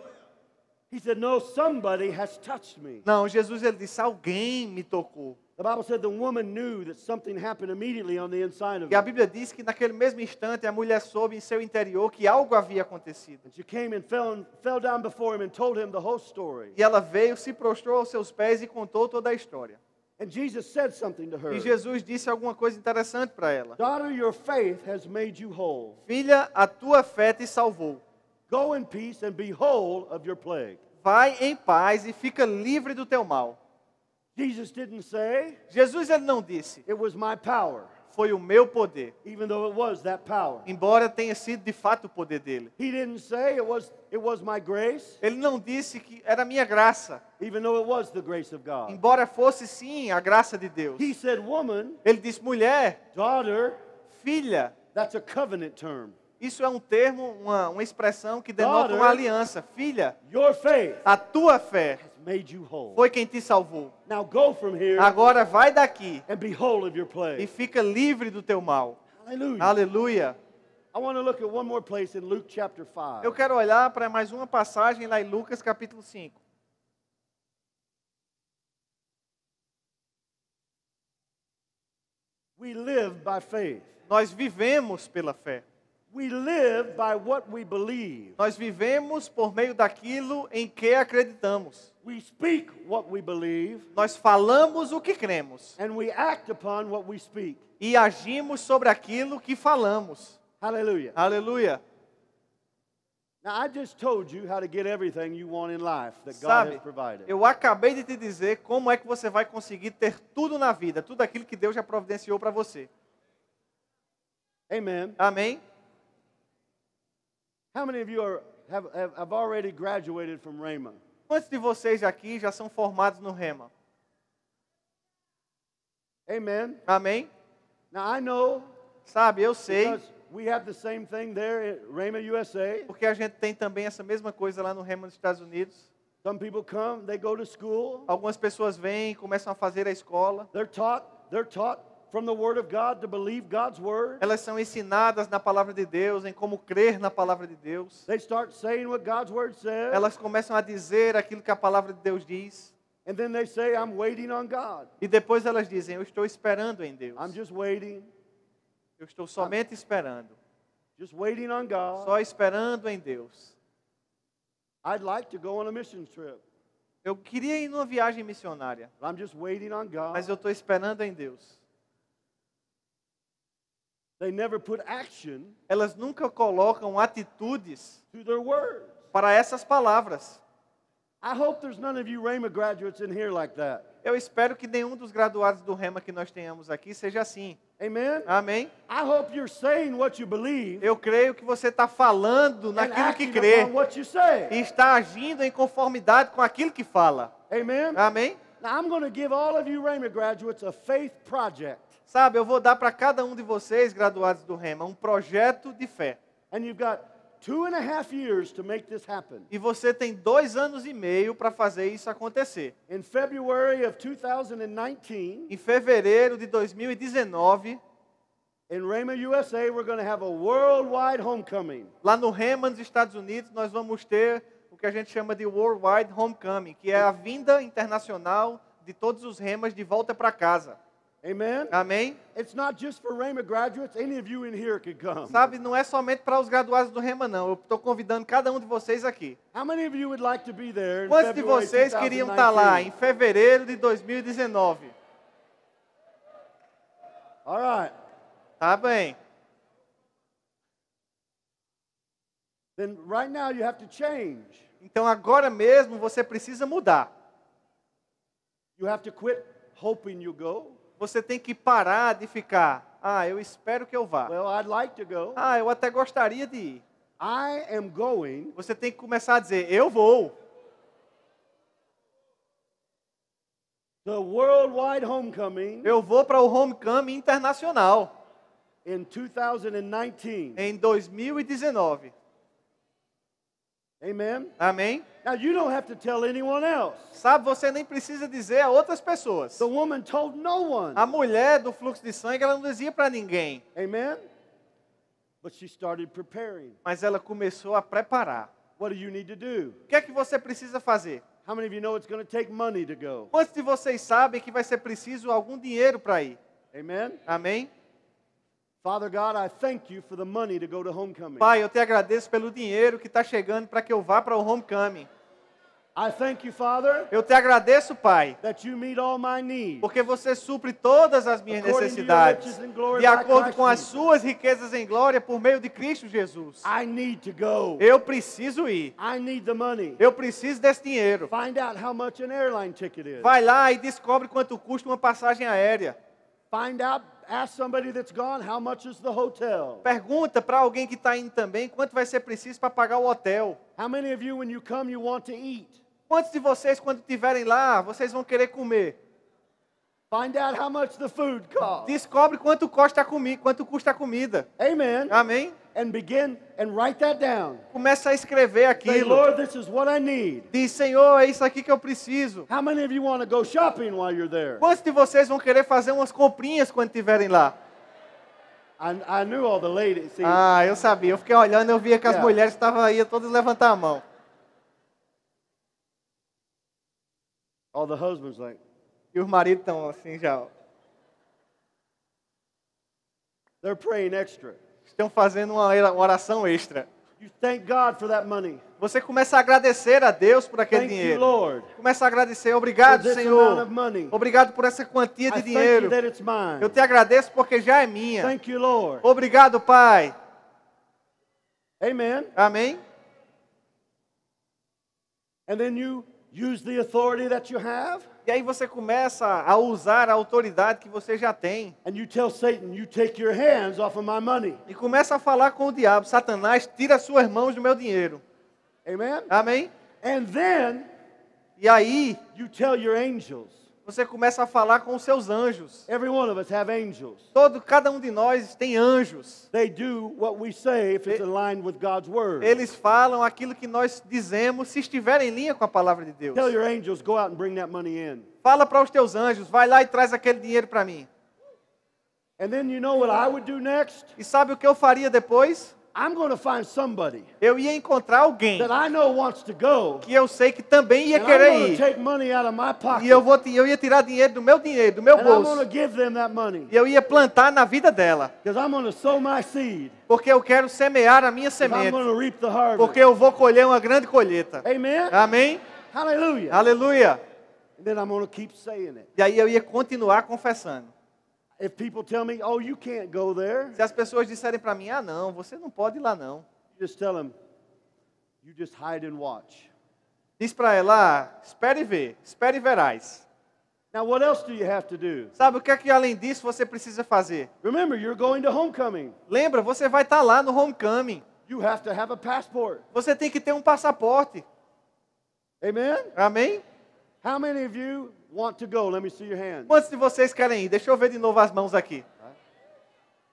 Speaker 2: He said, "No, somebody has touched me."
Speaker 1: Não, Jesus ele disse, alguém me tocou.
Speaker 2: The Bible said the woman knew that something happened immediately on the inside of
Speaker 1: E a
Speaker 2: her.
Speaker 1: Bíblia diz que naquele mesmo instante a mulher soube em seu interior que algo havia acontecido.
Speaker 2: And she came and fell down before him and told him the whole story.
Speaker 1: E ela veio, se prostrou aos seus pés e contou toda a história.
Speaker 2: And Jesus said something to her.
Speaker 1: E Jesus disse alguma coisa interessante para ela.
Speaker 2: "Daughter, your faith has made you whole.
Speaker 1: Filha, a tua fé te salvou.
Speaker 2: Go in peace and be whole of your plague."
Speaker 1: Vai em paz e fica livre do teu mal.
Speaker 2: Jesus didn't say,
Speaker 1: Jesus ele não disse,
Speaker 2: "It was my power,"
Speaker 1: foi o meu poder.
Speaker 2: even though it was that power.
Speaker 1: Embora tenha sido de fato o poder dele.
Speaker 2: He didn't say it was my grace,
Speaker 1: Ele não disse que era minha graça.
Speaker 2: even though it was the grace of God.
Speaker 1: Embora fosse sim a graça de Deus.
Speaker 2: He said, "Woman,
Speaker 1: Ele disse, mulher,
Speaker 2: daughter,"
Speaker 1: filha.
Speaker 2: that's a covenant term.
Speaker 1: Isso é um termo, uma expressão que denota uma aliança. Filha,
Speaker 2: Your faith
Speaker 1: a tua fé
Speaker 2: has made you whole.
Speaker 1: foi quem te salvou.
Speaker 2: Now go from here
Speaker 1: Agora vai daqui
Speaker 2: and be whole of your
Speaker 1: e
Speaker 2: plague.
Speaker 1: fica livre do teu mal.
Speaker 2: Hallelujah.
Speaker 1: Aleluia.
Speaker 2: I want to look at one more place in Luke chapter 5.
Speaker 1: Eu quero olhar para mais uma passagem lá em Lucas capítulo 5.
Speaker 2: We live by faith.
Speaker 1: Nós vivemos pela fé.
Speaker 2: We live by what we believe.
Speaker 1: Nós vivemos por meio daquilo em que acreditamos.
Speaker 2: We speak what we believe,
Speaker 1: Nós falamos o que cremos
Speaker 2: and we act upon what we speak.
Speaker 1: e agimos sobre aquilo que falamos.
Speaker 2: Hallelujah.
Speaker 1: Aleluia.
Speaker 2: Now, I just told you how to get everything you want in life that God
Speaker 1: Sabe,
Speaker 2: has provided.
Speaker 1: eu acabei de te dizer como é que você vai conseguir ter tudo na vida, tudo aquilo que Deus já providenciou para você.
Speaker 2: Amen.
Speaker 1: Amém?
Speaker 2: How many of you have already graduated from Rhema?
Speaker 1: Quantos de vocês aqui já são formados no Rema?
Speaker 2: Amen.
Speaker 1: Amém?
Speaker 2: Now, I know
Speaker 1: Sabe, eu sei,
Speaker 2: because we have the same thing there at Rhema USA.
Speaker 1: porque a gente tem também essa mesma coisa lá no Rema dos Estados Unidos.
Speaker 2: Some people come, they go to school.
Speaker 1: Algumas pessoas vêm, começam a fazer a escola.
Speaker 2: They're taught from the Word of God to believe God's Word.
Speaker 1: Elas são ensinadas na palavra de Deus, em como crer na palavra de Deus.
Speaker 2: They start saying what God's Word says.
Speaker 1: Elas começam a dizer aquilo que a palavra de Deus diz.
Speaker 2: And then they say, "I'm waiting on God.
Speaker 1: E depois elas dizem, eu estou esperando em Deus.
Speaker 2: I'm just waiting.
Speaker 1: Eu estou somente esperando.
Speaker 2: Just waiting on God."
Speaker 1: Só esperando em Deus.
Speaker 2: I'd like to go on a mission trip,
Speaker 1: Eu queria ir numa viagem missionária,
Speaker 2: but I'm just waiting on God.
Speaker 1: mas eu estou esperando em Deus.
Speaker 2: They never put action
Speaker 1: Elas nunca colocam atitudes
Speaker 2: to their words.
Speaker 1: para essas palavras.
Speaker 2: I hope there's none of you Rhema graduates in here like that.
Speaker 1: Eu espero que nenhum dos graduados do Rema que nós tenhamos aqui seja assim.
Speaker 2: Amen?
Speaker 1: Amém?
Speaker 2: I hope you're saying what you believe
Speaker 1: Eu creio que você está falando
Speaker 2: and
Speaker 1: naquilo que
Speaker 2: acting
Speaker 1: crê
Speaker 2: upon what you say.
Speaker 1: e está agindo em conformidade com aquilo que fala.
Speaker 2: Amen?
Speaker 1: Amém?
Speaker 2: Now I'm going to give all of you Rhema graduates a faith project.
Speaker 1: Sabe, eu vou dar para cada um de vocês, graduados do Rema, um projeto de fé.
Speaker 2: And you've got 2.5 years to make this happen.
Speaker 1: E você tem 2 anos e meio para fazer isso acontecer.
Speaker 2: In February of 2019,
Speaker 1: Em fevereiro de 2019,
Speaker 2: in Rhema USA, we're going to have a worldwide homecoming.
Speaker 1: lá no Rema, nos Estados Unidos, nós vamos ter o que a gente chama de Worldwide Homecoming, que é a vinda internacional de todos os Remas de volta para casa.
Speaker 2: Amen?
Speaker 1: Amém?
Speaker 2: It's not just for Rhema graduates. Any of you in here could come.
Speaker 1: Sabe, não é somente para os graduados do Rema, não. Eu estou convidando cada um de vocês aqui.
Speaker 2: How many of you would like to be there in
Speaker 1: Quantos de
Speaker 2: February
Speaker 1: vocês queriam estar lá em
Speaker 2: 2019?
Speaker 1: fevereiro de 2019?
Speaker 2: All right.
Speaker 1: Tá bem.
Speaker 2: Then right now you have to change.
Speaker 1: Então agora mesmo você precisa mudar.
Speaker 2: You have to quit hoping you go.
Speaker 1: Você tem que parar de ficar, eu espero que eu vá.
Speaker 2: Well, I'd like to go.
Speaker 1: Eu até gostaria de ir.
Speaker 2: I am going.
Speaker 1: Você tem que começar a dizer, eu vou.
Speaker 2: The worldwide homecoming
Speaker 1: Eu vou para o Homecoming Internacional
Speaker 2: in 2019.
Speaker 1: em 2019.
Speaker 2: Amen?
Speaker 1: Amém?
Speaker 2: Now you don't have to tell anyone else.
Speaker 1: Sabe, você nem precisa dizer a outras pessoas.
Speaker 2: The woman told no one.
Speaker 1: A mulher do fluxo de sangue, ela não dizia para ninguém.
Speaker 2: Amen? But she started preparing.
Speaker 1: Mas ela começou a preparar.
Speaker 2: What do you need to do?
Speaker 1: O que é que você precisa fazer?
Speaker 2: How many of you know it's going to take money to go?
Speaker 1: Quantos de vocês sabem que vai ser preciso algum dinheiro para ir?
Speaker 2: Amen?
Speaker 1: Amém?
Speaker 2: Father God, I thank you for the money to go to homecoming.
Speaker 1: Pai, eu te agradeço pelo dinheiro que está chegando para que eu vá para o Homecoming.
Speaker 2: I thank you, Father,
Speaker 1: Eu te agradeço, Pai,
Speaker 2: that you meet all my needs.
Speaker 1: porque você supre todas as minhas
Speaker 2: According to your
Speaker 1: necessidades
Speaker 2: riches and glory
Speaker 1: de
Speaker 2: by
Speaker 1: acordo
Speaker 2: Christ
Speaker 1: com as
Speaker 2: Jesus.
Speaker 1: suas riquezas em glória por meio de Cristo Jesus.
Speaker 2: I need to go.
Speaker 1: Eu preciso ir.
Speaker 2: I need the money.
Speaker 1: Eu preciso desse dinheiro.
Speaker 2: Find out how much an airline ticket is.
Speaker 1: Vai lá e descobre quanto custa uma passagem aérea.
Speaker 2: Find out, ask somebody that's gone, how much is the hotel?
Speaker 1: Pergunta para alguém que está indo também quanto vai ser preciso para pagar o hotel.
Speaker 2: How many of you, when you come, you want to eat?
Speaker 1: Quantos de vocês, quando estiverem lá, vocês vão querer comer?
Speaker 2: Find out how much the food costs.
Speaker 1: Descobre quanto custa a comida.
Speaker 2: Amen.
Speaker 1: Amém?
Speaker 2: And begin and write that down.
Speaker 1: Começa a escrever
Speaker 2: Say,
Speaker 1: aquilo.
Speaker 2: Lord, this is what I need.
Speaker 1: Diz, Senhor, é isso aqui que eu preciso.
Speaker 2: How many of you want to go shopping while you're there?
Speaker 1: Quantos de vocês vão querer fazer umas comprinhas quando estiverem lá?
Speaker 2: I knew all the ladies. See,
Speaker 1: Eu sabia. Eu fiquei olhando e eu via que as
Speaker 2: Yeah.
Speaker 1: mulheres estavam aí, todas levantar a mão.
Speaker 2: all the husbands like,
Speaker 1: E os maridos estão assim já. Ó.
Speaker 2: they're praying extra.
Speaker 1: Estão fazendo uma oração extra.
Speaker 2: You thank God for that money.
Speaker 1: Você começa a agradecer a Deus por aquele
Speaker 2: Thank you,
Speaker 1: dinheiro.
Speaker 2: Lord,
Speaker 1: Começa a agradecer.
Speaker 2: for
Speaker 1: Obrigado,
Speaker 2: this amount
Speaker 1: Senhor.
Speaker 2: of money.
Speaker 1: Obrigado por essa quantia
Speaker 2: I
Speaker 1: de
Speaker 2: thank
Speaker 1: dinheiro.
Speaker 2: you that it's mine.
Speaker 1: Eu te agradeço porque já é minha.
Speaker 2: Thank you, Lord.
Speaker 1: Obrigado, Pai.
Speaker 2: Amen.
Speaker 1: Amém?
Speaker 2: And then you use the authority that you have,
Speaker 1: E aí você começa a usar a autoridade que você já tem.
Speaker 2: and you tell Satan, you take your hands off of my money.
Speaker 1: E começa a falar com o diabo. Satanás, tira as suas mãos do meu dinheiro.
Speaker 2: Amen.
Speaker 1: Amém?
Speaker 2: And then
Speaker 1: E aí
Speaker 2: you tell your angels.
Speaker 1: você começa a falar com os seus anjos.
Speaker 2: Every one of us have angels.
Speaker 1: Cada um de nós tem anjos.
Speaker 2: They do what we say if it's aligned with God's word.
Speaker 1: Eles falam aquilo que nós dizemos se estiver em linha com a palavra de Deus.
Speaker 2: Tell your angels, go out and bring that money in.
Speaker 1: Fala para os teus anjos, vai lá e traz aquele dinheiro para mim.
Speaker 2: And then you know what I would do next?
Speaker 1: E sabe o que eu faria depois?
Speaker 2: I'm going to find somebody
Speaker 1: eu ia encontrar alguém
Speaker 2: that I know wants to go,
Speaker 1: que eu sei que também ia
Speaker 2: and I'm
Speaker 1: querer
Speaker 2: going to
Speaker 1: ir.
Speaker 2: take money out of my pocket,
Speaker 1: E eu ia tirar dinheiro, do meu
Speaker 2: and I'm going
Speaker 1: bolso.
Speaker 2: to give them that money,
Speaker 1: E eu ia plantar na vida dela.
Speaker 2: because I'm going to sow my seed,
Speaker 1: Porque eu quero semear a minha
Speaker 2: 'cause I'm
Speaker 1: semente.
Speaker 2: going to reap the harvest.
Speaker 1: Porque eu vou colher uma grande colheita.
Speaker 2: Amen?
Speaker 1: Amém?
Speaker 2: Hallelujah.
Speaker 1: Aleluia.
Speaker 2: And then I'm going to keep saying it.
Speaker 1: E aí eu ia continuar confessando.
Speaker 2: If people tell me, oh, you can't go there,
Speaker 1: Se as pessoas disserem para mim, ah não, você não pode ir lá não.
Speaker 2: just tell them, you just hide and watch.
Speaker 1: Diz para ela, espere e verás.
Speaker 2: Now, what else do you have to do?
Speaker 1: Sabe o que é que além disso você precisa fazer?
Speaker 2: Remember, you're going to homecoming.
Speaker 1: Lembra, você vai estar lá no homecoming.
Speaker 2: You have to have a passport.
Speaker 1: Você tem que ter um passaporte.
Speaker 2: Amen?
Speaker 1: Amém?
Speaker 2: How many of you want to go? Let me see your hand.
Speaker 1: Quantos de vocês querem ir? Deixa eu ver de novo as mãos aqui.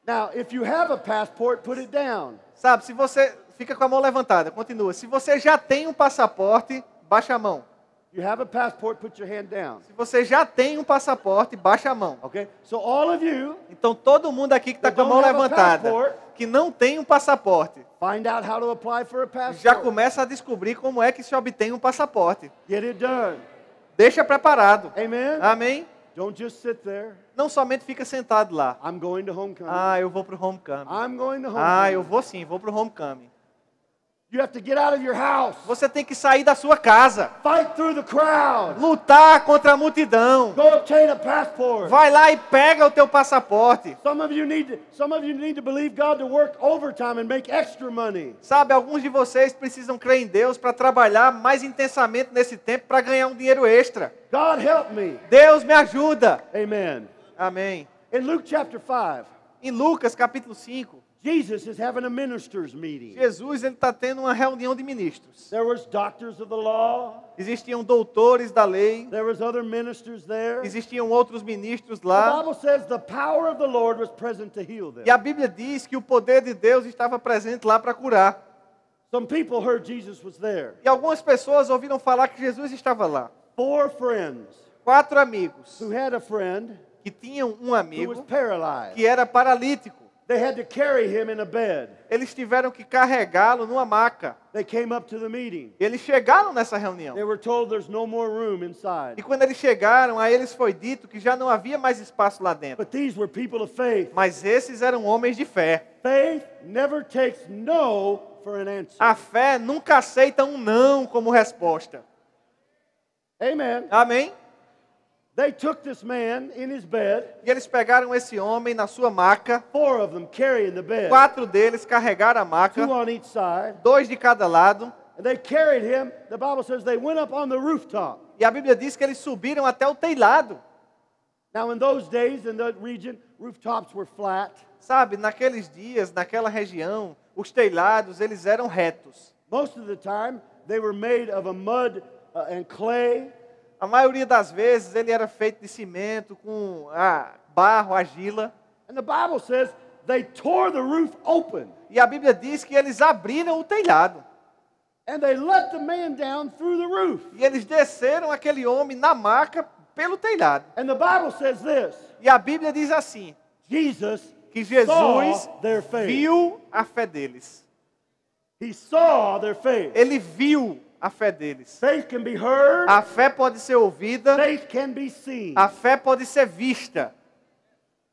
Speaker 2: Now, if you have a passport, put it down.
Speaker 1: Sabe, se você... Fica com a mão levantada, continua. Se você já tem um passaporte, baixa a mão.
Speaker 2: You have a passport, put your hand down.
Speaker 1: Se você já tem um passaporte, baixa a mão.
Speaker 2: Okay? So all of you,
Speaker 1: Então todo mundo aqui que está com a mão levantada, que não tem um passaporte,
Speaker 2: find out how to apply for a passport.
Speaker 1: já começa a descobrir como é que se obtém um passaporte.
Speaker 2: Get it done.
Speaker 1: Deixa preparado.
Speaker 2: Amen?
Speaker 1: Amém?
Speaker 2: Don't just sit there.
Speaker 1: Não somente fica sentado lá.
Speaker 2: I'm going to homecoming.
Speaker 1: Ah, eu vou para o homecoming.
Speaker 2: I'm going to homecoming.
Speaker 1: Ah, eu vou sim, vou para o homecoming.
Speaker 2: You have to get out of your house.
Speaker 1: Você tem que sair da sua casa.
Speaker 2: Fight through the crowd.
Speaker 1: Lutar contra a multidão.
Speaker 2: Go obtain a passport.
Speaker 1: Vai lá e pega o teu passaporte.
Speaker 2: Some of you need to believe God to work overtime and make extra money.
Speaker 1: Sabe, alguns de vocês precisam crer em Deus para trabalhar mais intensamente nesse tempo para ganhar um dinheiro extra.
Speaker 2: God help me.
Speaker 1: Deus me ajuda.
Speaker 2: Amen.
Speaker 1: Amém.
Speaker 2: In Luke chapter 5,
Speaker 1: Em Lucas capítulo 5,
Speaker 2: Jesus is having a ministers meeting.
Speaker 1: Jesus está tendo uma reunião de ministros.
Speaker 2: There was doctors of the law.
Speaker 1: Existiam doutores da lei,
Speaker 2: There was other ministers there.
Speaker 1: existiam outros ministros
Speaker 2: The
Speaker 1: lá.
Speaker 2: Bible says the power of the Lord was present to heal them.
Speaker 1: E a Bíblia diz que o poder de Deus estava presente lá para curar.
Speaker 2: Some people heard Jesus was there.
Speaker 1: E algumas pessoas ouviram falar que Jesus estava lá.
Speaker 2: 4 friends
Speaker 1: 4 amigos
Speaker 2: who had a friend
Speaker 1: que tinham um
Speaker 2: who was
Speaker 1: amigo
Speaker 2: paralyzed.
Speaker 1: que era paralítico.
Speaker 2: They had to carry him in a bed.
Speaker 1: Eles tiveram que carregá-lo numa maca.
Speaker 2: They came up to the meeting.
Speaker 1: Eles chegaram nessa reunião.
Speaker 2: They were told there's no more room
Speaker 1: E
Speaker 2: inside.
Speaker 1: quando eles chegaram, a eles foi dito que já não havia mais espaço lá dentro.
Speaker 2: But these were people of faith.
Speaker 1: Mas esses eram homens de fé.
Speaker 2: Faith never takes no for an answer.
Speaker 1: A fé nunca aceita um não como resposta.
Speaker 2: Amen.
Speaker 1: Amém?
Speaker 2: They took this man in his bed,
Speaker 1: E eles pegaram esse homem na sua maca.
Speaker 2: 4 of them carrying the bed,
Speaker 1: 4 deles carregaram a maca,
Speaker 2: 2 on each side,
Speaker 1: 2 de cada lado.
Speaker 2: and they carried him. The Bible says they went up on the rooftop.
Speaker 1: E a Bíblia diz que eles subiram até o telhado.
Speaker 2: Now in those days in that region, rooftops were flat.
Speaker 1: Sabe, naqueles dias, naquela região, os telhados, eles eram retos.
Speaker 2: Most of the time, they were made of a mud and clay.
Speaker 1: A maioria das vezes ele era feito de cimento com barro, argila.
Speaker 2: And the Bible says they tore the roof open.
Speaker 1: E a Bíblia diz que eles abriram o telhado.
Speaker 2: And they let the man down through the roof.
Speaker 1: E eles desceram aquele homem na maca pelo telhado.
Speaker 2: And the Bible says this.
Speaker 1: E a Bíblia diz assim,
Speaker 2: Jesus
Speaker 1: que Jesus
Speaker 2: saw their faith.
Speaker 1: viu a fé deles.
Speaker 2: He saw their faith.
Speaker 1: Ele viu a fé deles.
Speaker 2: Faith can be heard.
Speaker 1: A fé pode ser ouvida,
Speaker 2: Faith can be seen.
Speaker 1: a fé pode ser vista.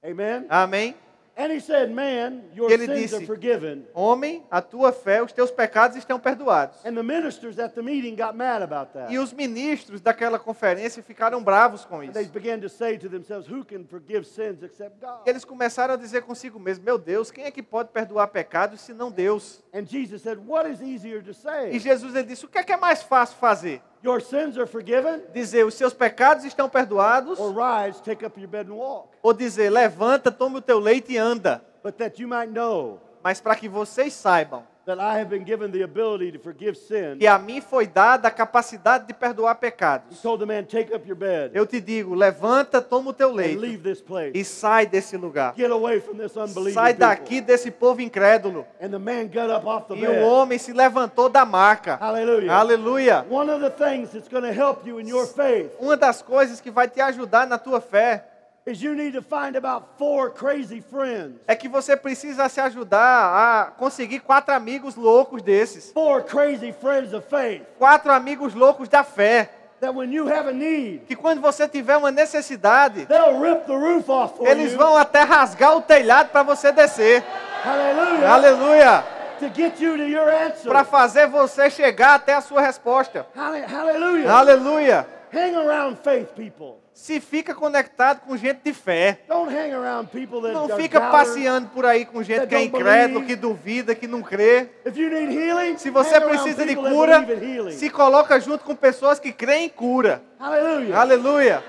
Speaker 2: Amen.
Speaker 1: Amém?
Speaker 2: And he said, man, your
Speaker 1: Ele
Speaker 2: sins
Speaker 1: disse,
Speaker 2: are forgiven.
Speaker 1: Homem, a tua fé, os teus pecados estão perdoados.
Speaker 2: And the ministers at the meeting got mad about that.
Speaker 1: E os ministros daquela conferência ficaram bravos com
Speaker 2: And they
Speaker 1: isso.
Speaker 2: began to say to themselves, who can forgive sins except God?
Speaker 1: Eles começaram a dizer consigo mesmo, meu Deus, quem é que pode perdoar pecados se não Deus?
Speaker 2: And Jesus said, what is easier to
Speaker 1: E
Speaker 2: say?
Speaker 1: Jesus ele disse, o que é mais fácil fazer?
Speaker 2: Your sins are forgiven?
Speaker 1: Dizer, os seus pecados estão perdoados?
Speaker 2: Or rise, take up your bed and walk?
Speaker 1: Ou dizer, levanta, toma o teu leite e anda?
Speaker 2: But that you might know
Speaker 1: Mas para que vocês saibam
Speaker 2: that I have been given the ability to forgive sin.
Speaker 1: que a mim foi dada a capacidade de perdoar
Speaker 2: He
Speaker 1: pecados.
Speaker 2: told the man, take up your bed
Speaker 1: Eu te digo, levanta, toma o teu
Speaker 2: and
Speaker 1: leite
Speaker 2: leave this place.
Speaker 1: e sai desse lugar.
Speaker 2: Get away from this unbelieving
Speaker 1: Sai
Speaker 2: people.
Speaker 1: daqui desse povo incrédulo.
Speaker 2: And the man got up off the
Speaker 1: E o
Speaker 2: bed.
Speaker 1: homem se levantou da maca.
Speaker 2: Hallelujah.
Speaker 1: Aleluia.
Speaker 2: One of the things that's going to help you in your faith
Speaker 1: Uma das coisas que vai te ajudar na tua fé
Speaker 2: is you need to find about 4 crazy friends.
Speaker 1: é que você precisa se ajudar a conseguir 4 amigos loucos desses.
Speaker 2: 4 crazy friends of faith.
Speaker 1: 4 amigos loucos da fé.
Speaker 2: That when you have a need,
Speaker 1: Que quando você tiver uma necessidade,
Speaker 2: they'll rip the roof off for
Speaker 1: eles
Speaker 2: you.
Speaker 1: vão até rasgar o telhado para você descer.
Speaker 2: Hallelujah.
Speaker 1: Aleluia!
Speaker 2: To get you to your answer.
Speaker 1: Para fazer você chegar até a sua resposta.
Speaker 2: Hallelujah.
Speaker 1: Aleluia!
Speaker 2: Hang around faith people.
Speaker 1: Se fica conectado com gente de fé.
Speaker 2: Don't hang around people that
Speaker 1: Não
Speaker 2: are
Speaker 1: fica
Speaker 2: doubters.
Speaker 1: passeando por aí com gente
Speaker 2: that
Speaker 1: que é
Speaker 2: don't
Speaker 1: incrédulo,
Speaker 2: believe.
Speaker 1: que duvida, que não crê.
Speaker 2: If you need healing,
Speaker 1: Se você
Speaker 2: hang around
Speaker 1: precisa de
Speaker 2: people that
Speaker 1: cura,
Speaker 2: believe in healing.
Speaker 1: se coloca junto com pessoas que creem em cura.
Speaker 2: Hallelujah.
Speaker 1: Aleluia!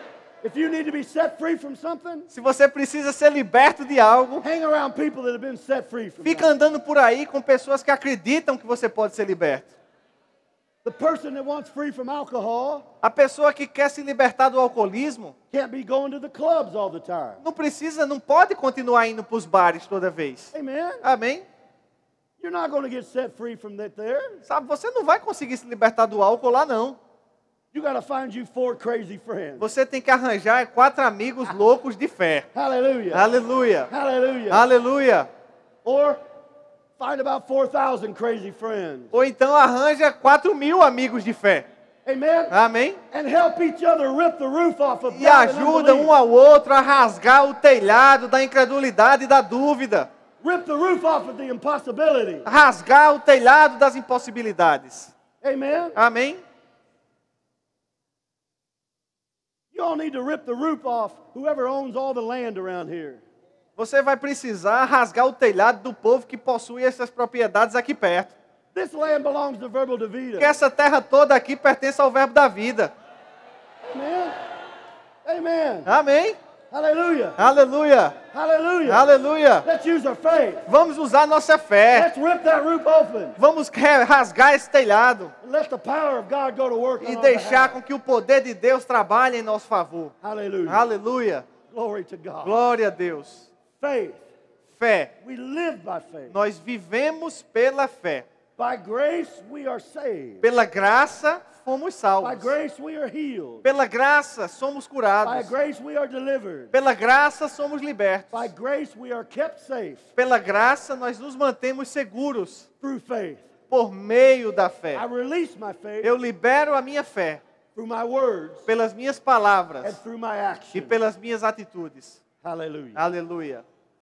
Speaker 2: If you need to be set free from something,
Speaker 1: Se você precisa ser liberto de algo,
Speaker 2: hang around people that have been set free from
Speaker 1: fica
Speaker 2: that.
Speaker 1: andando por aí com pessoas que acreditam que você pode ser liberto.
Speaker 2: The person that wants free from alcohol
Speaker 1: A pessoa que quer se libertar do alcoolismo
Speaker 2: can't be going to the clubs all the time.
Speaker 1: não pode continuar indo para os bares toda vez.
Speaker 2: Amen.
Speaker 1: Amém?
Speaker 2: You're not going to get set free from that there.
Speaker 1: Sabe, você não vai conseguir se libertar do álcool lá não.
Speaker 2: You got to find you 4 crazy friends.
Speaker 1: Você tem que arranjar 4 amigos loucos de fé.
Speaker 2: Hallelujah.
Speaker 1: Aleluia!
Speaker 2: Hallelujah.
Speaker 1: Aleluia!
Speaker 2: Or find about 4,000 crazy friends.
Speaker 1: Ou então arranja 4.000 amigos de fé.
Speaker 2: Amen.
Speaker 1: Amém?
Speaker 2: And help each other rip the roof off of
Speaker 1: E
Speaker 2: doubt and
Speaker 1: ajuda
Speaker 2: unbelief.
Speaker 1: um ao outro a rasgar o telhado da incredulidade e da dúvida.
Speaker 2: Rip the roof off of the impossibility.
Speaker 1: Rasgar o telhado das impossibilidades.
Speaker 2: Amen.
Speaker 1: Amém?
Speaker 2: You all need to rip the roof off whoever owns all the land around here.
Speaker 1: Você vai precisar rasgar o telhado do povo que possui essas propriedades aqui perto.
Speaker 2: This land belongs to Verbal Davida.
Speaker 1: Porque essa terra toda aqui pertence ao Verbo da vida.
Speaker 2: Amen. Amen.
Speaker 1: Amém?
Speaker 2: Hallelujah.
Speaker 1: Aleluia!
Speaker 2: Hallelujah.
Speaker 1: Aleluia!
Speaker 2: Let's use our faith.
Speaker 1: Vamos usar nossa fé.
Speaker 2: Let's rip that roof open.
Speaker 1: Vamos rasgar esse telhado
Speaker 2: And let the power of God go to work on
Speaker 1: e
Speaker 2: our
Speaker 1: deixar
Speaker 2: behalf.
Speaker 1: com que o poder de Deus trabalhe em nosso favor.
Speaker 2: Hallelujah.
Speaker 1: Aleluia!
Speaker 2: Glory to God.
Speaker 1: Glória a Deus.
Speaker 2: Faith.
Speaker 1: Fé.
Speaker 2: We live by faith.
Speaker 1: Nós vivemos pela fé.
Speaker 2: By grace we are saved.
Speaker 1: Pela graça fomos
Speaker 2: By
Speaker 1: salvos.
Speaker 2: grace we are healed.
Speaker 1: Pela graça somos
Speaker 2: By
Speaker 1: curados.
Speaker 2: grace we are delivered.
Speaker 1: Pela graça somos libertos.
Speaker 2: By grace we are kept safe
Speaker 1: Pela graça nós nos mantemos seguros
Speaker 2: through faith.
Speaker 1: por meio da
Speaker 2: I
Speaker 1: fé.
Speaker 2: release my faith
Speaker 1: Eu libero a minha fé
Speaker 2: through my words
Speaker 1: pelas minhas
Speaker 2: and
Speaker 1: palavras
Speaker 2: through my
Speaker 1: e
Speaker 2: actions.
Speaker 1: pelas minhas atitudes.
Speaker 2: Hallelujah.
Speaker 1: Aleluia.